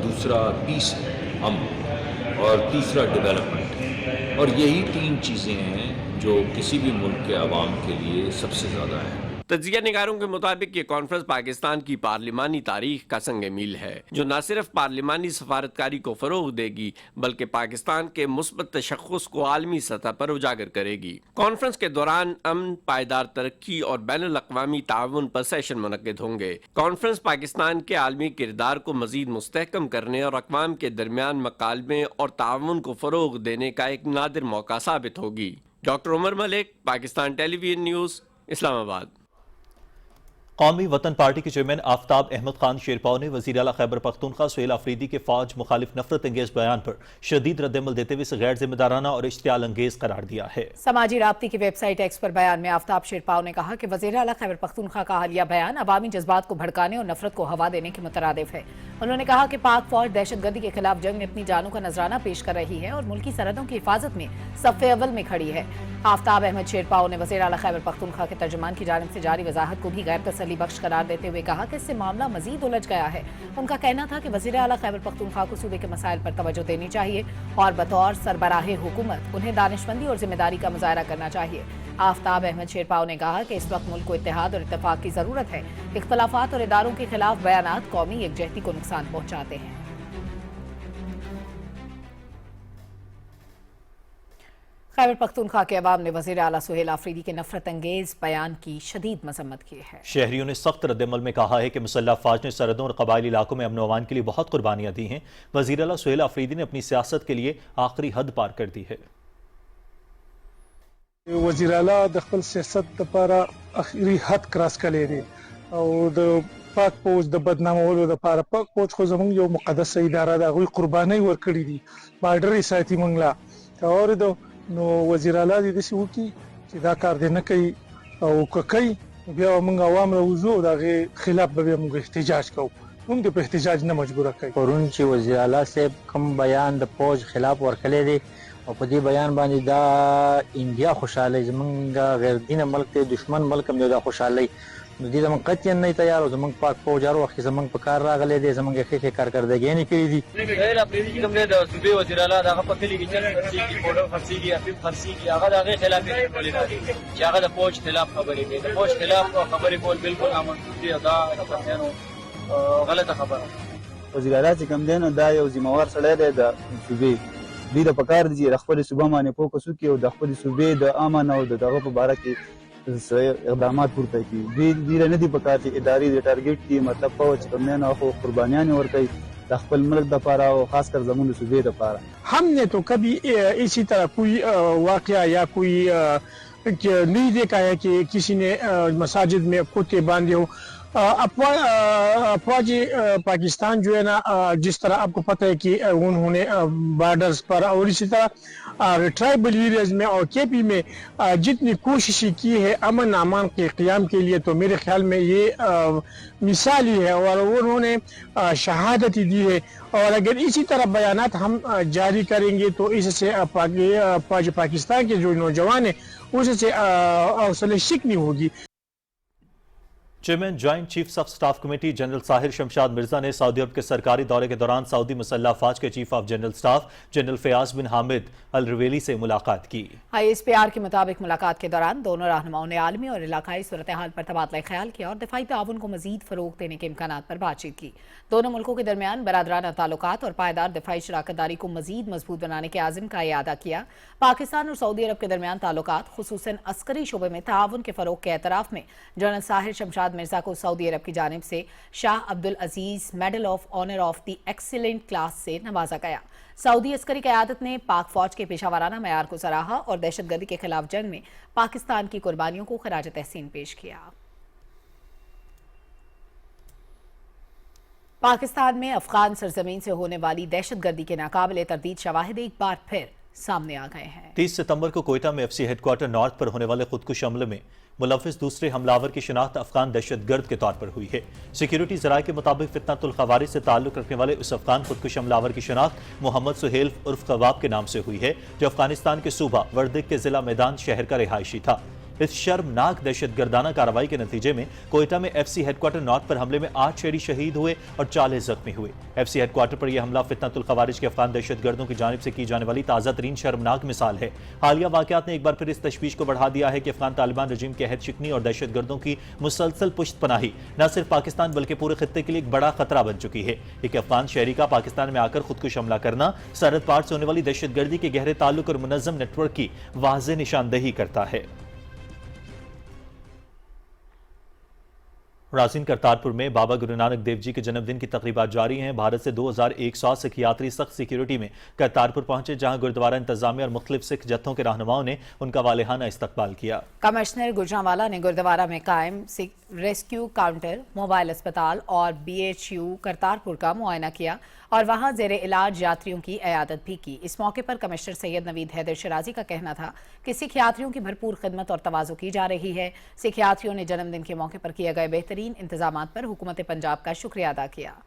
दूसरा पीस है, अमन, और तीसरा डेवलपमेंट है। और यही 3 चीज़ें हैं जो किसी भी मुल्क के अवाम के लिए सबसे ज़्यादा है। तज्जिया निगारों के मुताबिक ये कॉन्फ्रेंस पाकिस्तान की पार्लिमानी तारीख का संग मील है, जो न सिर्फ पार्लिमानी सफारतकारी को फरोग देगी बल्कि पाकिस्तान के मुस्बत तशख्खुस को आलमी सतह पर उजागर करेगी। कॉन्फ्रेंस के दौरान अमन, पायदार तरक्की और बैनुल अक़वामी ताउन पर सेशन मुनक्किद होंगे। कॉन्फ्रेंस पाकिस्तान के आलमी किरदार को मजीद मुस्तहकम करने और अक़वाम के दरमियान मकालमे और ताउन को फरोग देने का एक नादिर मौका साबित होगी। Doctor Umar Malik, Pakistan television news, Islamabad. Qaumi Watan party کے چیئرمین آفتاب احمد خان شیرپاؤ نے وزیر اعلیٰ خیبر پختونخوا سہیل آفریدی کے فوج مخالف نفرت انگیز بیان پر شدید رد عمل دیتے ہوئے اسے غیر ذمہ دارانہ اور اشتعال انگیز قرار دیا ہے۔ سماجی رابطے کی ویب سائٹ ایکس پر بیان میں آفتاب شیرپاؤ نے کہا کہ وزیر اعلیٰ خیبر پختونخوا کا حالیہ بیان عوامی جذبات کو بھڑکانے اور نفرت کو ہوا دینے کے مترادف ہے۔ انہوں نے کہا کہ پاک فوج دہشت گردی کے خلاف جنگ میں اپنی جانوں کا نذرانہ پیش کر رہی ہے اور ملکی سرحدوں کی حفاظت میں صف اول میں کھڑی ہے۔ آفتاب احمد شیرپاؤ نے وزیر اعلیٰ خیبر پختونخوا کے ترجمان کی جانب سے جاری وضاحت کو بھی غیر تسلی بخش قرار دیتے ہوئے کہا کہ اس سے معاملہ مزید الجھ گیا ہے۔ ان کا کہنا تھا کہ وزیر اعلیٰ خیبر پختونخوا کو صوبے کے مسائل پر توجہ دینی چاہیے اور بطور سربراہ حکومت انہیں دانشمندی اور ذمہ داری کا مظاہرہ کرنا چاہیے۔ آفتاب احمد شیرپاؤ نے کہا کہ اس وقت ملک کو اتحاد اور اتفاق کی ضرورت ہے۔ اختلافات اور اداروں کے خلاف بیانات قومی یکجہتی کو نقصان پہنچاتے ہیں۔ خیبر پختونخوا کے عوام نے وزیر اعلیٰ سہیل آفریدی کے نفرت انگیز بیان کی شدید مذمت کی ہے۔ شہریوں نے سخت رد عمل میں کہا ہے کہ مسلح افواج نے سرحدوں اور قبائلی علاقوں میں امن و امان کے لیے بہت قربانیاں دی ہیں۔ وزیر اعلیٰ سہیل آفریدی نے اپنی سیاست کے لیے آخری حد پار کر دی ہے۔ وزیر اعلیٰ د خپل سیاست لپاره اخري حد کراس کړی دی او د پاک فوج د بدنامولو لپاره پاک فوج خو زموږ یو مقدسه اداره ده، هغوی قربانۍ ورکړي دي، بارډر یې ساتي موږ لا اورېدو نو وزیر اعلیٰ دې داسې وکړي چې دا کار دې نه کوي او که کوي بیا موږ عوام راوځو د هغې خلاف به بیا موږ احتجاج کوو، موږ دې په احتجاج نه مجبوره کوي۔ پرون چې وزیر اعلیٰ صاحب کوم بیان د فوج خلاف ورکړی دی او په دې بیان باندې دا انډیا خوشحاله زمونږ غیر دینه ملک دی، دشمن ملک هم دی، دا خوشحالۍ نو دې زمونږ قطعا نه تیار او زمونږ پاک فوج هر وخت زمونږ په کار راغلی دی، زمونږ ښې ښې کارکردګیانې کړي دي۔ سهیل آفریدي چې کوم دی د صوبې وزیر اعلیٰ د هغه په کلي کې چل خرڅېږي، پوډر خرڅېږي، افیون خرڅېږي، هغه د هغې خلاف یې کولې دي چې هغه د فوج خلاف خبرې کوي، د فوج خلاف خبرې کول بالکل نامنطقي دي او دا د پښتنو غلطه خبره ده۔ وزیر اعلیٰ چې کوم دی نو دا یو ذمہوار سړی دی د صوبې، دوی ته پکار دي چې د خپلې صوبه باندې فوکس وکړي او د خپلې صوبې د امن او د دغه په باره کې اقدامات پورته کړي۔ دوی له نه دي پکار چې ادارې د ټارګېټ دي، مطلب فوج چې کوم دی نو خو قربانیانې ورکوي د خپل ملک دپاره او خاص کر زموږ د صوبې دپاره۔ ہم نے تو کبھی اسی طرح کوئی واقعہ یا کوئی نہیں دیکھا ہے کہ کسی نے مساجد میں کتے باندھے ہو۔ افواج پاکستان جو ہے نا، جس طرح آپ کو پتہ ہے کہ انہوں نے بارڈرز پر اور اسی طرح ٹرائبل ایریاز میں اور کے پی میں جتنی کوششیں کی ہے امن امان کے قیام کے لیے، تو میرے خیال میں یہ مثالی ہے اور انہوں نے شہادت دی ہے۔ اور اگر اسی طرح بیانات ہم جاری کریں گے تو اس سے فوج پاکستان کے جو نوجوان ہیں اس سے حوصلہ شکنی ہوگی۔ Chairman joint chiefs of staff committee general Sahir Shamshad Mirza نے سعودی عرب کے سرکاری دورے کے دوران سعودی مسلح افواج کے chief of general staff general Fayyad bin Hamed Alruwaili سے ملاقات کی۔ آئی ایس پی آر کے مطابق ملاقات کے دوران دونوں رہنماؤں نے عالمی اور علاقائی صورتحال پر تبادلہ خیال کیا اور دفاعی تعاون کو مزید فروغ دینے کے امکانات پر بات چیت کی۔ دونوں ملکوں کے درمیان برادرانہ تعلقات اور پائیدار دفاعی شراکت داری کو مزید مضبوط بنانے کے عزم کا اعادہ کیا۔ پاکستان اور سعودی عرب کے درمیان تعلقات خصوصاً عسکری شعبے میں تعاون کے فروغ کے اعتراف میں جنرل ساحر شمشاد مرزا کو سعودی عرب کی جانب سے شاہ Abdulaziz medal of honour of the excellent class سے نوازا گیا۔ سعودی عسکری قیادت نے پاک فوج کے پیشہ ورانہ معیار کو سراہا اور دہشت گردی کے خلاف جنگ میں پاکستان کی قربانیوں کو خراج تحسین پیش کیا۔ پاکستان میں افغان سرزمین سے ہونے والی دہشت گردی کے ناقابل تردید شواہد ایک بار پھر سامنے آ گئے ہیں۔ 30 ستمبر کو کوئٹہ میں F C headquarter north پر ہونے والے خودکش حملے میں ملوث دوسرے حملاور کی شناخت افغان دہشت گرد کے طور پر ہوئی ہے۔ سیکیورٹی ذرائع کے مطابق فتنۃ الخوارج سے تعلق رکھنے والے اس افغان خودکش حملاور کی شناخت محمد سہیل عرف خواب کے نام سے ہوئی ہے، جو افغانستان کے صوبہ وردگ کے ضلع میدان شہر کا رہائشی تھا۔ اس شرمناک دہشت گردانہ کارروائی کے نتیجے میں کوئٹہ میں F C headquarter north پر حملے میں 8 شہری شہید ہوئے اور 40 زخمی ہوئے۔ ایف سی ہیڈ کوارٹر پر یہ حملہ فتنۃ الخوارج کے افغان دہشت گردوں کی جانب سے کی جانے والی تازہ ترین شرمناک مثال ہے۔ حالیہ واقعات نے ایک بار پھر اس تشویش کو بڑھا دیا ہے کہ افغان طالبان رجیم کے عہد شکنی اور دہشت گردوں کی مسلسل پشت پناہی نہ صرف پاکستان بلکہ پورے خطے کے لیے ایک بڑا خطرہ بن چکی ہے۔ ایک افغان شہری کا پاکستان میں آ کر خودکش حملہ کرنا سرحد پار سے ہونے والی دہشت گردی کے گہرے تعلق اور منظم نیٹ ورک کی واضح نشاندہی کرتا ہے۔ राज़ीन करतारपुर में बाबा गुरु नानक देव जी के जन्मदिन की तकरीबात जारी हैं। भारत से 2100 सिख यात्री सख्त सिक्योरिटी में करतारपुर पहुंचे, जहां गुरुद्वारा इंतजामिया और मुख्तलिफ सिख जत्थों के रहनुमाओं ने उनका वालेहाना इस्तकबाल किया। कमिश्नर गुजरांवाला ने गुरुद्वारा में कायम सिख रेस्क्यू काउंटर, मोबाइल अस्पताल और BHU करतारपुर का मुआयना किया और वहां जेरे इलाज यात्रियों की इयादत भी की। इस मौके पर कमिश्नर सैयद नवीद हैदर शराजी का कहना था कि सिख यात्रियों की भरपूर खिदमत और तवाज़ु की जा रही है। सिख यात्रियों ने जन्मदिन के मौके पर किए गए बेहतरीन इंतजामात पर हुकूमत पंजाब का शुक्रिया अदा किया।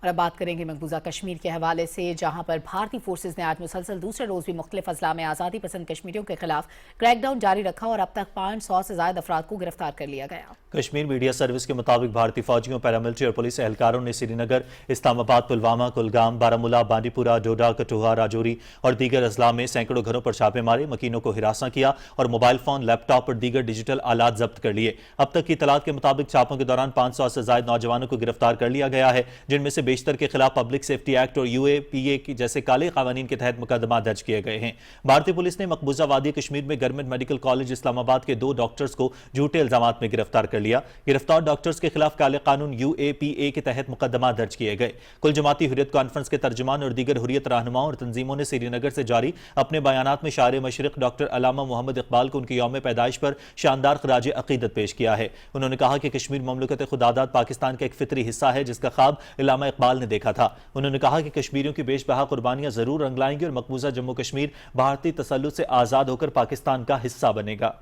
और अब बात करेंगे मकबूजा कश्मीर के हवाले से, जहां पर भारतीय फोर्सेज ने आज मुसलसल दूसरे रोज भी मुख्तलिफ अजला में आज़ादी पसंद कश्मीरियों के खिलाफ क्रैकडाउन जारी रखा और अब तक 500 से ज्यादा अफराद को गिरफ्तार कर लिया गया। कश्मीर मीडिया सर्विस के मुताबिक भारतीय फौजियों, पैरामिलिट्री और पुलिस एहलकारों ने श्रीनगर, इस्लामाबाद, पुलवामा, कुलगाम, बारामूला, बांडीपुरा, डोडा, कठुआ, राजौरी और दीगर अजला में सैकड़ों घरों पर छापे मारे, मकीनों को हिरासा किया और मोबाइल फोन, लैपटॉप और दीगर डिजिटल आलात जब्त कर लिए। अब तक की इतलात के मुताबिक छापों के दौरान 500 से ज्यादा नौजवानों को गिरफ्तार कर लिया गया है, जिनमें से बेशतर के खिलाफ पब्लिक सेफ्टी एक्ट और UAPA की जैसे काले कानून के तहत मुकदमा दर्ज किए गए हैं। भारतीय पुलिस ने मकबूजा वादी कश्मीर में गवर्नमेंट मेडिकल कॉलेज इस्लामाबाद के 2 डॉक्टर्स को झूठे इल्जामात में गिरफ्तार कर लिया। गिरफ्तार डॉक्टर्स के खिलाफ काले कानून UAPA के तहत मुकदमा दर्ज किए गए। कुल जमाती हुर्रियत कॉन्फ्रेंस के तर्जुमान और दीगर हुर्रियत रहनुमाओं और तंजीमों ने श्रीनगर से जारी अपने बयानात में शायर मशरिक डॉक्टर अल्लामा मोहम्मद इकबाल को उनके यौम पैदाइश पर शानदार खराज अकीदत पेश किया है। उन्होंने कहा कि कश्मीर ममलकत खुदादाद पाकिस्तान का एक फितरी हिस्सा है, जिसका ख्वाब अल्लामा इकबाल ने देखा था। उन्होंने कहा कि कश्मीरियों की बेशबहा कुर्बानियां जरूर रंग लाएंगी और मकबूजा जम्मू कश्मीर भारतीय तसल्लुत से आजाद होकर पाकिस्तान का हिस्सा बनेगा।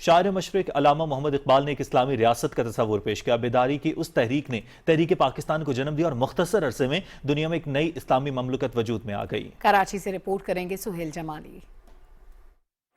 शायर मशरिक अल्लामा मोहम्मद इकबाल ने एक इस्लामी रियासत का तस्वुर पेश किया। बेदारी की उस तहरीक ने तहरीक पाकिस्तान को जन्म दिया और मुख्तसर अरसे में दुनिया में एक नई इस्लामी ममलकत वजूद में आ गई। कराची से रिपोर्ट करेंगे सुहेल जमाली।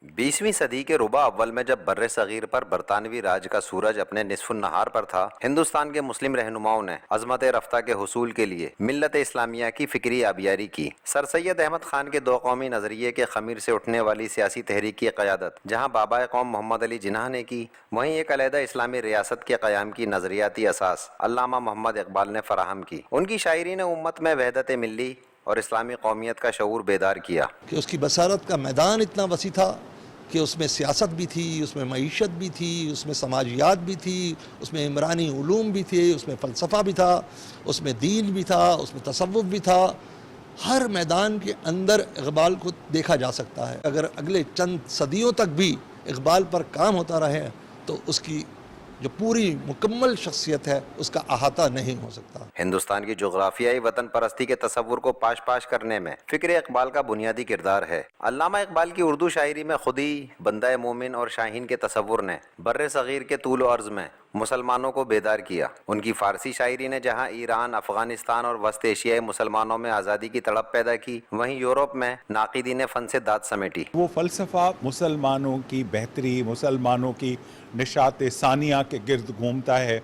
20वीं सदी के रुबा अव्वल में जब बर्रे सगीर पर बरतानवी राज का सूरज अपने निस्फुन नहार पर था, हिंदुस्तान के मुस्लिम रहनुमाओं ने अजमत रफ्ता के हुसूल के लिए मिल्लत इस्लामिया की फिक्री आबियारी की। सर सैयद अहमद खान के 2 कौमी नजरिए के खमीर से उठने वाली सियासी तहरीक की क़यादत जहाँ बाबा कौम मोहम्मद अली जिन्ना ने की, वहीं एक अलहदा इस्लामी रियासत के क़याम की नजरियाती असास अल्लामा मोहम्मद इकबाल ने फराहम की। उनकी शायरी ने उम्मत में वहदत मिल्ली और इस्लामी कौमियत का शऊर बेदार किया कि उसकी बसारत का मैदान इतना वसी था कि उसमें सियासत भी थी, उसमें मईशत भी थी, उसमें समाजियात भी थी, उसमें इमरानी उलूम भी थे, उसमें फ़लसफ़ा भी था, उसमें दीन भी था, उसमें तसव्वुफ़ भी था। हर मैदान के अंदर इकबाल को देखा जा सकता है। अगर अगले चंद सदियों तक भी इकबाल पर काम होता रहे तो उसकी जो पूरी मुकम्मल शख्सियत है उसका अहाता नहीं हो सकता। हिंदुस्तान की जोग्राफियाई वतन परस्ती के तसव्वुर को पाश पाश करने में फिक्र इकबाल का बुनियादी किरदार है। अल्लामा इकबाल की उर्दू शायरी में खुदी, बंदा मोमिन और शाहीन के तसव्वुर ने बर्रे सगीर के तूल अर्ज में मुसलमानों को बेदार किया। उनकी फारसी शायरी ने जहां ईरान, अफगानिस्तान और वस्त एशियाई मुसलमानों में आज़ादी की तड़प पैदा की, वहीं यूरोप में नाक़िदीन फ़न से दाद समेटी। वो फ़लसफ़ा मुसलमानों की बेहतरी, मुसलमानों की निशात सानिया के गिर्द घूमता है।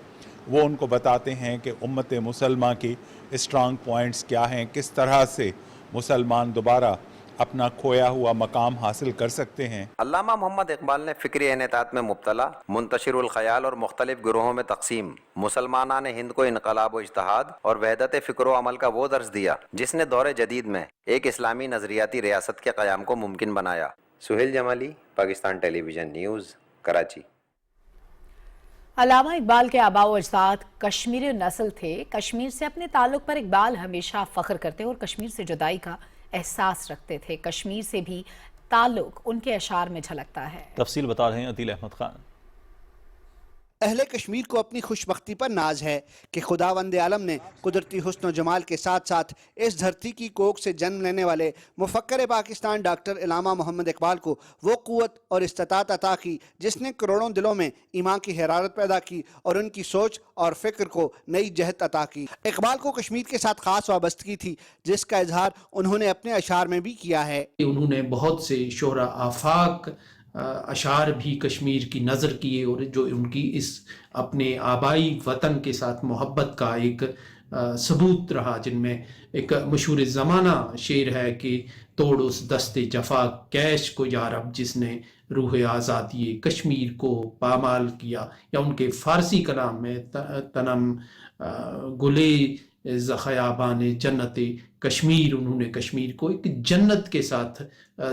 वो उनको बताते हैं कि उम्मत मुसलमान की स्ट्रांग पॉइंट्स क्या हैं, किस तरह से मुसलमान दोबारा अपना खोया हुआ मकाम हासिल कर सकते हैं। अल्लामा मोहम्मद इकबाल ने फिक्री एहतियात में मुब्तला, मुंतशिरुल ख़याल और मुख्तलिफ गिरोहों में तकसीम मुसलमानान हिंद को इनकलाब व इज्तिहाद और वहदत फ़िक्र अमल का वो दर्स दिया जिसने दौरे जदीद में एक इस्लामी नज़रियाती रियासत के क़याम को मुमकिन बनाया। Suhail Jamali, Pakistan television news, Karachi. अल्लामा इकबाल के आबा व अजदाद कश्मीरी नस्ल थे। कश्मीर से अपने ताल्लुक पर इकबाल हमेशा फ़ख्र करते और कश्मीर से जुदाई का एहसास रखते थे। कश्मीर से भी ताल्लुक उनके अशार में झलकता है। तफसील बता रहे हैं अदील अहमद खान। अहले कश्मीर को अपनी खुशबख्ती पर नाज है कि खुदावंद आलम ने कुदरती हुस्न जमाल के साथ साथ इस धरती की कोख से जन्म लेने वाले मुफक्कर पाकिस्तान डॉक्टर अल्लामा मोहम्मद इकबाल को वो क़ुव्वत और इस्तात अता की जिसने करोड़ों दिलों में ईमान की हरारत पैदा की और उनकी सोच और फ़िक्र को नई जहत अता की। इकबाल को कश्मीर के साथ ख़ास वाबस्तगी थी जिसका इजहार उन्होंने अपने अशार में भी किया है। उन्होंने बहुत से शोरा आफाक अशार भी कश्मीर की नज़र किए और जो उनकी इस अपने आबाई वतन के साथ मोहब्बत का एक सबूत रहा, जिनमें एक मशहूर ज़माना शेर है कि तोड़ उस दस्ते जफा कैश को या रब जिसने रूह आज़ादी कश्मीर को पामाल किया, या उनके फ़ारसी कलाम में तनम गुले ज़ख़याबान जन्नत कश्मीर, उन्होंने कश्मीर को एक जन्नत के साथ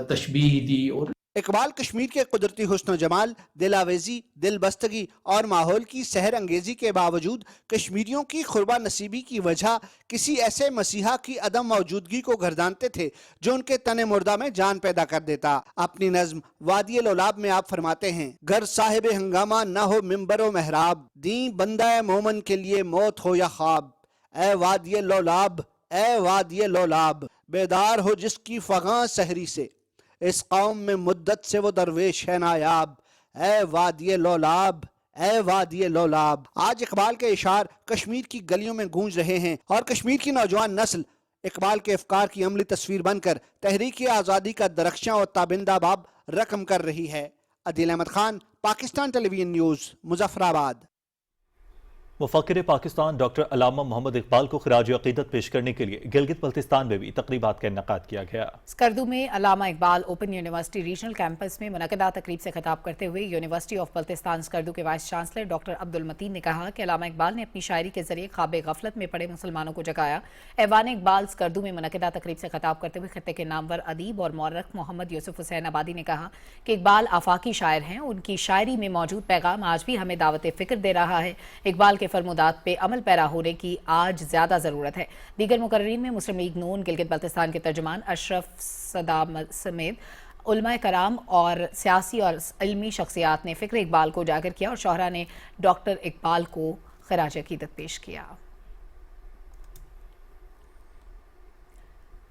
तशबीह दी। और इकबाल कश्मीर के कुदरती हुस्न जमाल, दिलावेजी, दिलबस्तगी और माहौल की सहर अंगेजी के बावजूद कश्मीरियों की खुरबा नसीबी की वजह किसी ऐसे मसीहा की अदम मौजूदगी को गर्दानते थे जो उनके तने मुर्दा में जान पैदा कर देता। अपनी नज्म वादी लोलाब में आप फरमाते हैं, गर साहिब हंगामा न हो मिंबर व महराब, दी बंदा मोमन के लिए मौत हो या ख्वाब, ए वादी लोलाब, ए वादी लोलाब, बेदार हो जिसकी फगां सहरी से, इस कौम में मुद्दत से वो दरवेश है नायाब, ए वादिये लोलाब, ए वादिये लोलाब। आज इकबाल के इशार कश्मीर की गलियों में गूंज रहे हैं और कश्मीर की नौजवान नस्ल इकबाल के अफकार की अमली तस्वीर बनकर तहरीक आज़ादी का दरख्शां और ताबिंदा बाब रकम कर रही है। Adeel Ahmed Khan, Pakistan television news, Muzaffarabad. मुफक्किर पाकिस्तान डॉक्टर अलामा मोहम्मद इकबाल को खिराज अकीदत पेश करने के लिए गिलगित बल्तिस्तान में भी तकरीबात का इन्नेकाद किया गया। स्कर्दू में Allama Iqbal open university regional campus में मुनक़दा तकरीब से खिताब करते हुए यूनिवर्सिटी ऑफ बल्तिस्तान स्कर्दू के vice chancellor doctor Abdul Mateen ने कहा कि अलामा इकबाल ने अपनी शायरी के जरिए ख्वाब गफलत में पड़े मुसलमानों को जगाया। ऐवान इकबाल स्कर्दू में मुनक़दा तकरीब से खिताब करते हुए खित्ते के नामवर अदीब और मौरख मोहम्मद यूसुफ हुसैन आबादी ने कहा कि इकबाल आफाकी शायर हैं, उनकी शायरी में मौजूद पैगाम आज भी हमें दावत फ़िक्र दे रहा है। इकबाल के फरमुदात पे अमल पैरा होने की आज ज्यादा जरूरत है। दीगर मुकर्रीन में मुस्लिम लीग नून गिलगित बल्तिस्तान के तर्जुमान अशरफ सदाम समेत उलमाए कराम और सियासी और इल्मी शख्सियात ने फ़िक्र इकबाल को उजागर किया और शोहरा ने डॉक्टर इकबाल को खराज अकीदत पेश किया।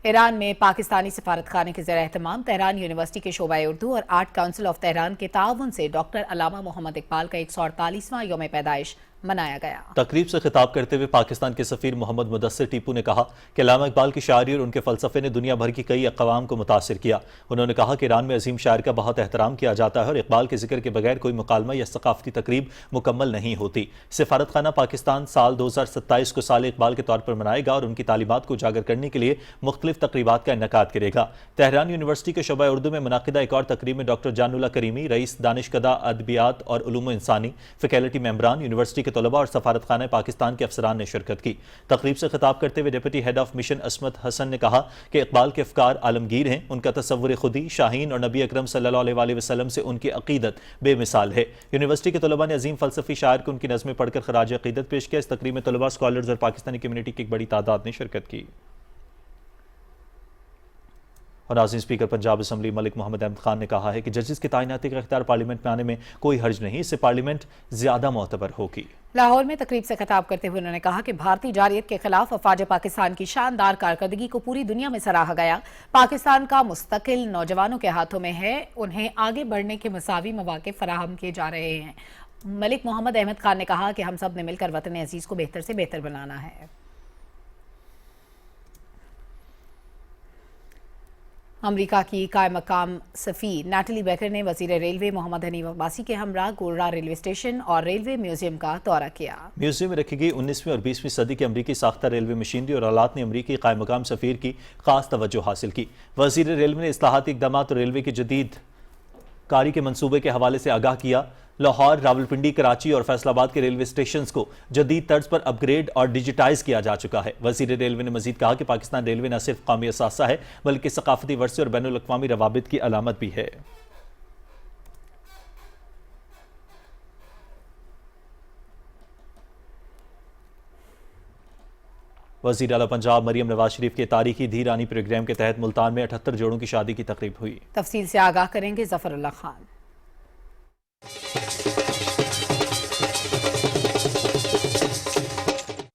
ईरान में पाकिस्तानी सफारत खाने के ज़रिए एहतमाम तेहरान यूनिवर्सिटी के शोबाए उर्दू और आर्ट काउंसिल ऑफ तेहरान के ताउन से डॉक्टर अलामा मोहम्मद इकबाल का 148वां यौम पैदाइश मनाया गया। तकरीब से खिताब करते हुए पाकिस्तान के सफीर मोहम्मद मुदस्सिर टीपू ने कहा कि अल्लामा इकबाल की शायरी और उनके फ़लसफ़े ने दुनिया भर की कई अक़वाम को मुतासिर किया। उन्होंने कहा कि ईरान में अजीम शायर का बहुत एहतराम किया जाता है और इकबाल के जिक्र के बगैर कोई मुकालमा या सकाफ़ती तकरीब मुकम्मल नहीं होती। सफारत खाना पाकिस्तान साल 2027 को साल इकबाल के तौर पर मनाएगा और उनकी तालीमात को उजागर करने के लिए मुख्तलिफ तकरीबात का इन्नेकाद करेगा। तेहरान यूनिवर्सिटी के शोबा उर्दू में मुनाकिदा एक और तकरीब में डॉक्टर जानुल्ला करीमी, रईस दानिशकदा अदबियात और उलूम इंसानी, फैकल्टी मेंबरान, यूनिवर्सिटी के तलबा और सफारत खाना पाकिस्तान के अफसरान ने शिरकत की। तकरीब से खिताब करते हुए डिप्टी हेड ऑफ मिशन असमत हसन ने कहा कि इकबाल के अफकार आलमगीर हैं, उनका तसव्वुर खुदी शाहीन और नबी अकरम सल्लल्लाहु अलैहि वसल्लम से उनकी अकीदत बेमिसाल है। यूनिवर्सिटी के तलबा ने अजीम फलसफी शायर को उनकी नज़में पढ़कर खराज अकीदत पेश किया। इस तकरीब में तलबा, स्कॉलर्स और पाकिस्तानी कम्युनिटी की एक बड़ी तादाद ने शिरकत की। और नाज़रीन, स्पीकर पंजाब असम्बली मलिक मोहम्मद अहमद खान ने कहा है कि जजेस की तैनाती का इख्तियार पार्लियामेंट में आने में कोई हर्ज नहीं, इससे पार्लियामेंट ज्यादा मोतबर होगी। लाहौर में तकरीब से खिताब करते हुए उन्होंने कहा कि भारतीय जारियत के खिलाफ अफवाज पाकिस्तान की शानदार कारकर्दगी को पूरी दुनिया में सराहा गया। पाकिस्तान का मुस्तकिल नौजवानों के हाथों में है, उन्हें आगे बढ़ने के मसावी मौके फराहम किए जा रहे हैं। मलिक मोहम्मद अहमद खान ने कहा कि हम सब ने मिलकर वतन अजीज को बेहतर से बेहतर बनाना है। अमरीका की कायम मकाम सफ़ीर नैटली बेकर ने वज़ीर रेलवे मोहम्मद हनीफ अब्बासी के हमरा गोर्रा रेलवे स्टेशन और रेलवे म्यूजियम का दौरा किया। म्यूजियम में रखी गई 19वीं और 20वीं सदी की अमरीकी साख्ता रेलवे मशीनरी और आलात ने अमरीकी कायम मकाम सफ़ीर की खास तवज्जो हासिल की। वज़ीर रेलवे ने इस्लाहाती इक़दामात और रेलवे की जदीद कारी के मंसूबे के हवाले से आगाह किया। लाहौर, रावलपिंडी, कराची और फैसलाबाद के रेलवे स्टेशंस को जदीद तर्ज पर अपग्रेड और डिजिटाइज किया जा चुका है। वज़ीर रेलवे ने मजीद कहा कि पाकिस्तान रेलवे न सिर्फ कौमी असासा है बल्कि सकाफती वर्से और बैनुल अक़वामी रवाबित की अलामत भी है। वज़ीर आला पंजाब मरियम नवाज शरीफ के तारीखी धी रानी प्रोग्राम के तहत मुल्तान में 78 जोड़ों की शादी की तकरीब हुई। तफसील से आगाह करेंगे ज़फ़रुल्लाह खान।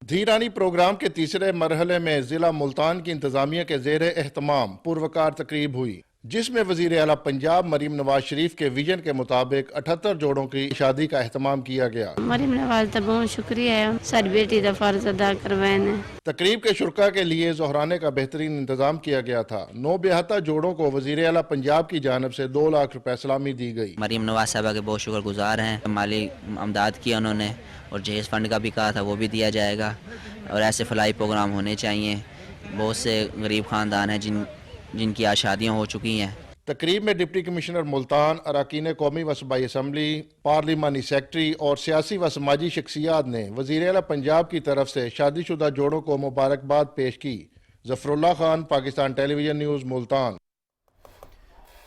धीरानी प्रोग्राम के तीसरे मरहले में जिला मुल्तान की इंतजामिया के ज़ेर एहतमाम पुरवकार तकरीब हुई, जिसमें वज़ीर आला पंजाब मरियम नवाज शरीफ के विजन के मुताबिक 78 जोड़ों की शादी का एहतमाम किया गया। मरियम नवाज का बहुत शुक्रिया है, सारी बेटी का फर्ज अदा करवाने। तकरीब के शुरका के लिए ज़ोहराने का बेहतरीन इंतजाम किया गया था। 9 बेहता जोड़ों को वज़ीर आला पंजाब की जानब से 2 लाख रुपए सलामी दी गई। मरियम नवाज साहबा के बहुत शुक्रगुजार हैं, माली अमदाद किया उन्होंने और जहेज फंड का भी कहा था, वो भी दिया जाएगा और ऐसे फलाई प्रोग्राम होने चाहिए। बहुत से गरीब ख़ानदान हैं जिनकी आज शादियाँ हो चुकी हैं। तकरीब में डिप्टी कमिश्नर मुल्तान, अरकान कौमी व सूबाई असम्बली, पार्लिमानी सेक्रेटरी और सियासी व समाजी शख्सियात ने वज़ीर आला पंजाब की तरफ से शादीशुदा जोड़ों को मुबारकबाद पेश की। Zafarullah Khan, Pakistan television news, Multan.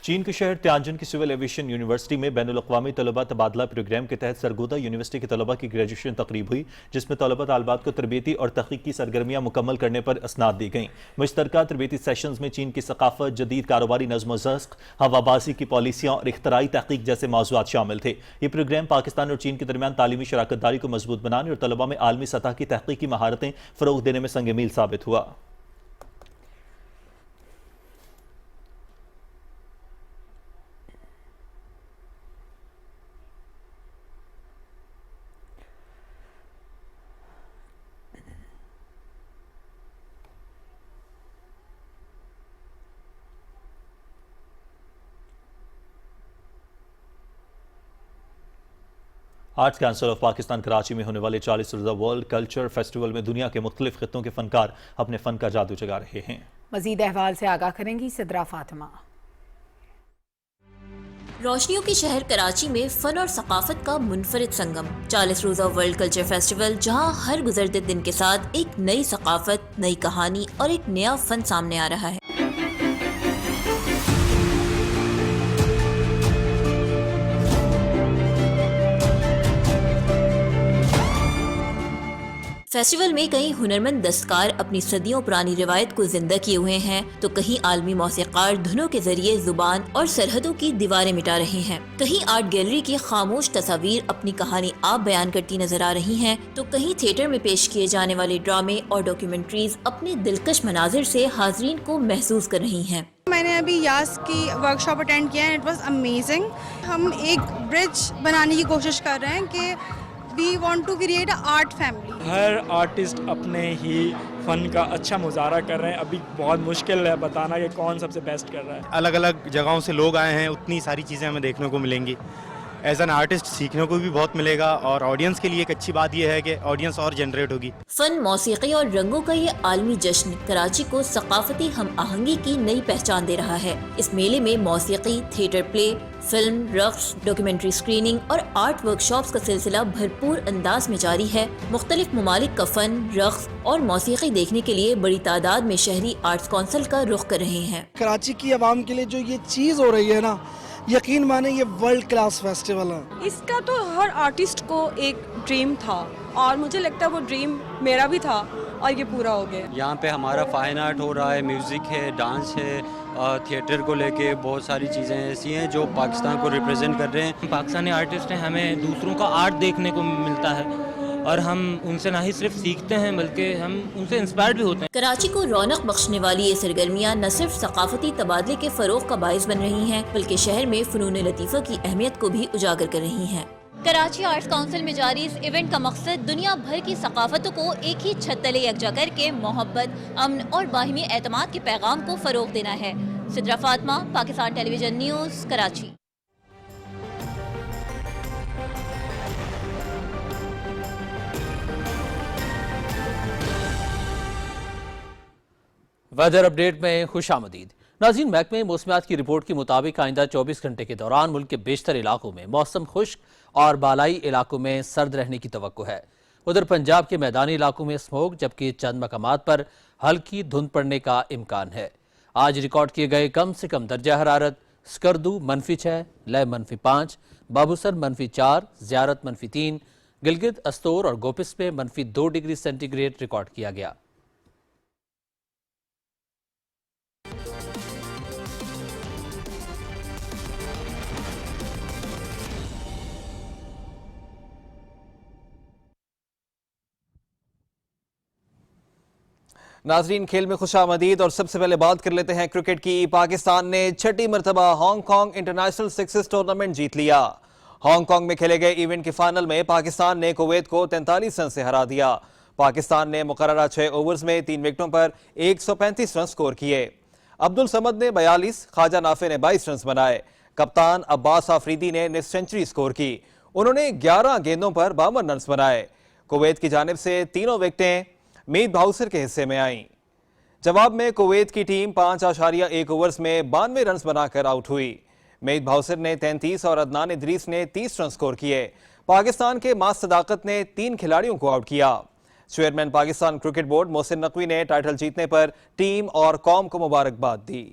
चीन के शहर तियानजिन की सिविल एविएशन यूनिवर्सिटी में बैनुल-अक़वामी तलबा तबादला प्रोग्राम के तहत सरगोदा यूनिवर्सिटी के तलबा की ग्रेजुएशन तकरीब हुई, जिसमें तलबा तालिबात को तरबियती और तहक़ीक़ी सरगर्मियाँ मुकम्मल करने पर असनाद दी गईं। मुश्तरका तरबियती सेशंस में चीन की सकाफत, जदीद कारोबारी नज़्म ज़ब्त, हवाबाजी की पॉलिसियाँ और इख्तराई तहक़ीक़ जैसे मौज़ूआत शामिल थे। ये प्रोग्राम पाकिस्तान और चीन के दरमियान तालीमी शराकतदारी को मजबूत बनाने और तलबा में आलमी सतह की तहक़ीक़ी महारतें फ़रोग़ देने में संग मील साबित हुआ। Arts council of Pakistan Karachi में होने वाले 40 रोज़ा वर्ल्ड कल्चर फेस्टिवल में दुनिया के मुख्तलिफ खित्तों के फनकार अपने फन का जादू जगा रहे हैं। मजीद अहवाल से आगाह करेंगी सिद्रा फातिमा। रोशनियों के शहर कराची में फन और सकाफत का मुनफरिद संगम 40 रोज़ा वर्ल्ड कल्चर फेस्टिवल, जहां हर गुजरते दिन के साथ एक नई सकाफत, नई कहानी और एक नया फन सामने आ रहा है। फेस्टिवल में कई हुनरमंद दस्तकार अपनी सदियों पुरानी रिवायत को जिंदा किए हुए हैं, तो कहीं आलमी मौसीक़ार धुनों के जरिए जुबान और सरहदों की दीवारें मिटा रहे हैं। कहीं आर्ट गैलरी की खामोश तस्वीर अपनी कहानी आप बयान करती नजर आ रही हैं, तो कहीं थिएटर में पेश किए जाने वाले ड्रामे और डॉक्यूमेंट्रीज अपने दिलकश मनाजिर से हाजरीन को महसूस कर रही हैं। मैंने अभी यास की वर्कशॉप अटेंड किया है, इट वाज अमेजिंग। हम एक ब्रिज बनाने की कोशिश कर रहे हैं कि We want to create an art family. Her artist अपने ही फन का अच्छा मुजाहरा कर रहे हैं। अभी बहुत मुश्किल है बताना कि कौन सबसे बेस्ट कर रहा है। अलग अलग जगहों से लोग आए हैं, उतनी सारी चीज़ें हमें देखने को मिलेंगी। एज एन आर्टिस्ट सीखने को भी बहुत मिलेगा और ऑडियंस के लिए एक अच्छी बात यह है कि ऑडियंस और जनरेट होगी। फन, मौसीकी और रंगों का ये आलमी जश्न कराची को सकाफती हम आहंगी की नई पहचान दे रहा है। इस मेले में मौसीकी, थिएटर प्ले, फिल्म, रक्स, डॉक्यूमेंट्री स्क्रीनिंग और आर्ट वर्कशॉप्स का सिलसिला भरपूर अंदाज में जारी है। मुख्तलिफ ममालिक का फन, रक्स और मौसीकी देखने के लिए बड़ी तादाद में शहरी आर्ट्स काउंसिल का रुख कर रहे हैं। कराची की आवाम के लिए जो ये चीज़ हो रही है ना, यकीन माने ये वर्ल्ड क्लास फेस्टिवल है। इसका तो हर आर्टिस्ट को एक ड्रीम था और मुझे लगता है वो ड्रीम मेरा भी था और ये पूरा हो गया। यहाँ पे हमारा फाइन आर्ट हो रहा है, म्यूज़िक है, डांस है, थिएटर को लेके बहुत सारी चीज़ें ऐसी हैं जो पाकिस्तान को रिप्रेजेंट कर रहे हैं। पाकिस्तानी आर्टिस्ट हैं, हमें दूसरों का आर्ट देखने को मिलता है और हम उनसे ना ही सिर्फ सीखते हैं बल्कि हम उनसे इंस्पायर्ड भी होते हैं। कराची को रौनक बख्शने वाली ये सरगर्मियाँ न सिर्फ सकाफती तबादले के फरोग का बाइस बन रही हैं, बल्कि शहर में फनून लतीफ़ा की अहमियत को भी उजागर कर रही हैं। कराची आर्ट्स काउंसिल में जारी इस इवेंट का मकसद दुनिया भर की सकाफतों को एक ही छत तले यकजा करके मोहब्बत, अमन और बाहिमी एतमाद के पैगाम को फरोग देना है। Sidra Fatima, Pakistan television news, Karachi. Weather update में खुशामदीद। नाज़रीन, महकमे मौसमियात की रिपोर्ट के मुताबिक आइंदा 24 घंटे के दौरान मुल्क के बेशतर इलाकों में मौसम खुश्क और बालाई इलाकों में सर्द रहने की तवक्को है। उधर पंजाब के मैदानी इलाकों में स्मोक, जबकि चंद मकामात पर हल्की धुंध पड़ने का इम्कान है। आज रिकॉर्ड किए गए कम से कम दर्जा हरारत स्कर्दू -6, लय -5, बाबूसर -4, ज़ियारत -3, गिलगित, अस्तोर और गोपिस में -2 डिग्री सेंटीग्रेड रिकॉर्ड किया गया। नाजरीन, खेल में खुशामदीद और सबसे पहले बात कर लेते हैं क्रिकेट की। पाकिस्तान ने छठी मरतबा हांगकांग इंटरनेशनल सिक्सेस टूर्नामेंट जीत लिया। हांगकांग में खेले गए इवेंट के फाइनल में पाकिस्तान ने कुवैत को 43 रन से हरा दिया। पाकिस्तान ने मुकर्ररा 6 ओवर्स में 3 विकेटों पर 135 रन स्कोर किए। अब्दुल समद ने 42, ख्वाजा नाफे ने 22 रन बनाए। कप्तान अब्बास आफरीदी ने निस्फ सेंचुरी स्कोर की। उन्होंने 11 गेंदों पर 52 रन बनाए। कुवैत की जानिब से तीनों विकेटें मीत भाउसर के हिस्से में आईं। जवाब में कुवैत की टीम 5.1 ओवर्स में 92 रन बनाकर आउट हुई। मेद भाउसर ने 33 और अदनान इदरीस ने 30 रन स्कोर किए। पाकिस्तान के मास सदाकत ने 3 खिलाड़ियों को आउट किया। Chairman Pakistan cricket board Mohsin Naqvi ने टाइटल जीतने पर टीम और कौम को मुबारकबाद दी।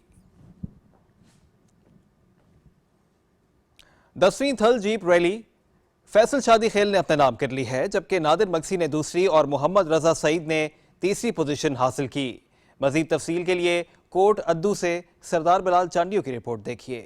10वीं थल जीप रैली फैसल शादी खेल ने अपने नाम कर ली है, जबकि नादिर मक्सी ने दूसरी और मोहम्मद रजा सईद ने तीसरी पोजीशन हासिल की। मजीद तफसील के लिए कोट अद्दू से सरदार बिलाल चांडियो की रिपोर्ट देखिए।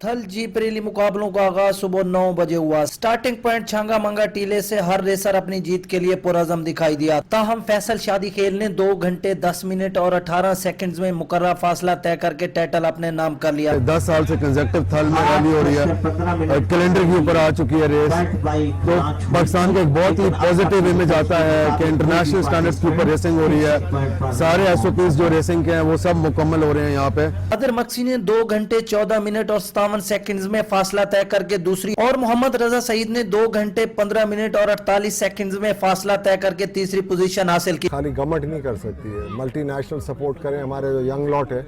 थल जीप रैली मुकाबलों का आगाज सुबह 9 बजे हुआ। स्टार्टिंग पॉइंट छांगा मंगा टीले से हर रेसर अपनी जीत के लिए पुरअज़म दिखाई दिया। ताहम फैसल शादी खेल ने 2 घंटे 10 मिनट और 18 सेकंड्स में मुकर्रर फासला तय करके टाइटल अपने नाम कर लिया। 10 साल से कंसेक्टिव थल में रैली हो रही है, कैलेंडर के ऊपर आ चुकी है रेस, तो पाकिस्तान का एक बहुत ही पॉजिटिव इमेज आता है कि इंटरनेशनल स्टैंडर्ड्स के ऊपर रेसिंग हो रही है। सारे SOPs जो रेसिंग के हैं वो सब मुकम्मल हो रहे हैं यहाँ पे। नादिर मक्सी ने 2 घंटे 14 मिनट और 57 सेकंड्स में फासला तय करके दूसरी और मोहम्मद रजा सईद ने 2 घंटे 15 मिनट और 48 सेकंड्स में फासला तय करके तीसरी पोजीशन हासिल की। खाली गवर्नमेंट नहीं कर सकती है, मल्टीनेशनल सपोर्ट करें, हमारे जो यंग लॉट है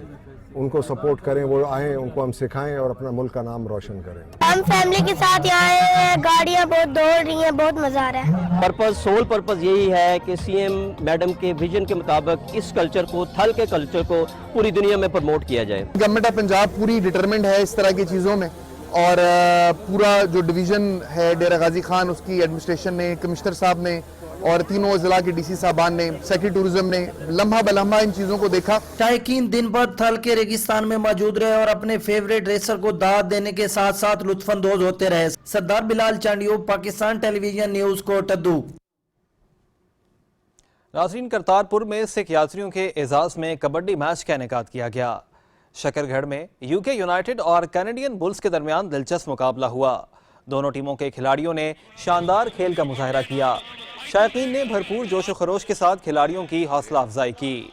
उनको सपोर्ट करें, वो आए, उनको हम सिखाएं और अपना मुल्क का नाम रोशन करें। हम फैमिली के साथ यहाँ आए हैं, गाड़ियाँ बहुत दौड़ रही हैं, बहुत मजा आ रहा है। पर्पस सोल पर्पस यही है कि CM मैडम के विजन के मुताबिक इस कल्चर को, थल के कल्चर को पूरी दुनिया में प्रमोट किया जाए। गवर्नमेंट ऑफ पंजाब पूरी डिटरमिन्ड है इस तरह की चीज़ों में, और पूरा जो डिवीज़न है डेरा गाजी खान, उसकी एडमिनिस्ट्रेशन ने, कमिश्नर साहब ने और तीनों जिला के DC साहबान ने, सेक्रेटरी टूरिज्म ने लम्हा बलम्हा इन चीज़ों को देखा। शायकीन दिन भर थल के रेगिस्तान में मौजूद रहे और अपने फेवरेट रेसर को दाद देने के साथ साथ लुत्फानंदोज होते रहे। Sardar Bilal Chandio, Pakistan television news, Kot Addu. नाज़रीन, करतारपुर में सिख यात्रियों के एजाज में कबड्डी मैच का इनेकाद किया गया। शकरगढ़ में UK यूनाइटेड और कैनेडियन बुल्स के दरमियान दिलचस्प मुकाबला हुआ। दोनों टीमों के खिलाड़ियों ने शानदार खेल का मुजाहरा किया। शायकीन ने भरपूर जोश खरोश के साथ खिलाड़ियों की हौसला अफजाई की।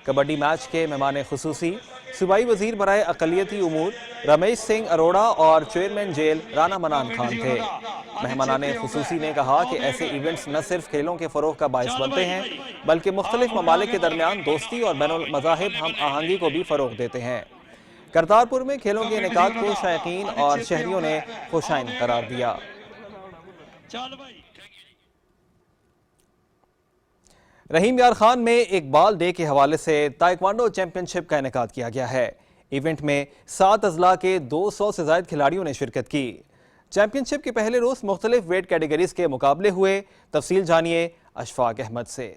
कबड्डी मैच के मेहमान खुसूसी सूबाई वजीर बराए अक़लियती उमूर रमेश सिंह अरोड़ा और चेयरमैन जेल राना मनान खान थे। मेहमानान खुसूसी ने कहा कि ऐसे इवेंट्स न सिर्फ खेलों के फ़रोग़ का बायस बनते हैं, बल्कि मुख्तलिफ ममालिक के दरमियान दोस्ती और बैनुल मज़ाहिब हम आहंगी को भी फ़रोग़ देते हैं। करतारपुर में खेलों के इनेकाद को शायकीन और शहरियों ने खुशाइन करार दिया। रहीम यार खान में इकबाल डे के हवाले से ताइक्वांडो चैंपियनशिप का इनेकाद किया गया है। इवेंट में 7 अजला के 200 से ज़ायद खिलाड़ियों ने शिरकत की। चैंपियनशिप के पहले रोज मुख्तलिफ वेट कैटेगरीज के मुकाबले हुए। तफसील जानिए अशफाक अहमद से।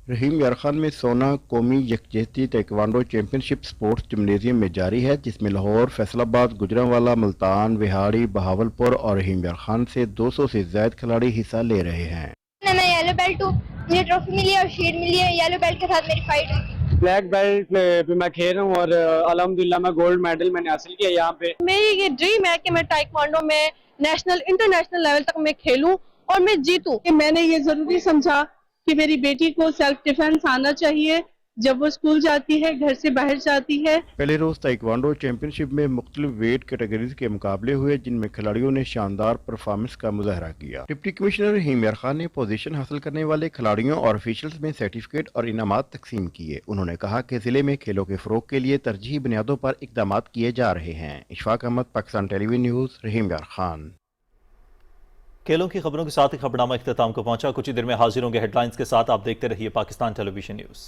रहीम यार खान में सोना कौमी यकजहती ताइक्वांडो चैंपियनशिप स्पोर्ट्स जिम्नेजियम में जारी है, जिसमें लाहौर, फैसलाबाद, गुजरांवाला, मुल्तान, विहाड़ी, बहावलपुर और रहीम यार खान से 200 से ज्यादा खिलाड़ी हिस्सा ले रहे हैं। मैं येलो बेल्ट हूँ, मुझे ट्रॉफी मिली है और शील्ड मिली है। येलो बेल्ट के साथ मेरी फाइट हुई। ब्लैक बेल्ट पे मैं खेल रहा हूँ और अल्हम्दुलिल्लाह मैं गोल्ड मेडल मैंने हासिल किया यहाँ पे। मेरी ये ड्रीम है कि मैं ताइक्वांडो में नेशनल इंटरनेशनल लेवल तक मैं खेलूं और मैं जीतूं। कि मैंने ये जरूरी समझा कि मेरी बेटी को सेल्फ डिफेंस आना चाहिए जब वो स्कूल जाती है, घर से बाहर जाती है। पहले रोज ताइक्वांडो चैंपियनशिप में मुख्तलिफ वेट कैटेगरीज के मुकाबले हुए, जिनमें खिलाड़ियों ने शानदार परफॉर्मेंस का मुजाहरा किया। डिप्टी कमिश्नर रहीम यार खान ने पोजीशन हासिल करने वाले खिलाड़ियों और ऑफिशियल्स में सर्टिफिकेट और इनामात तकसीम किए। उन्होंने कहा कि जिले में खेलों के फरोग के लिए तरजीही बुनियादों पर इकदाम किए जा रहे हैं। इशफाक अहमद, पाकिस्तान टेलीविजन न्यूज़, रहीम यार खान। खेलों की खबरों के साथ ही खबरनामा इख्तिताम को पहुंचा। कुछ ही देर में हाजिर होंगे हेडलाइंस के साथ। आप देखते रहिए पाकिस्तान टेलीविजन न्यूज़।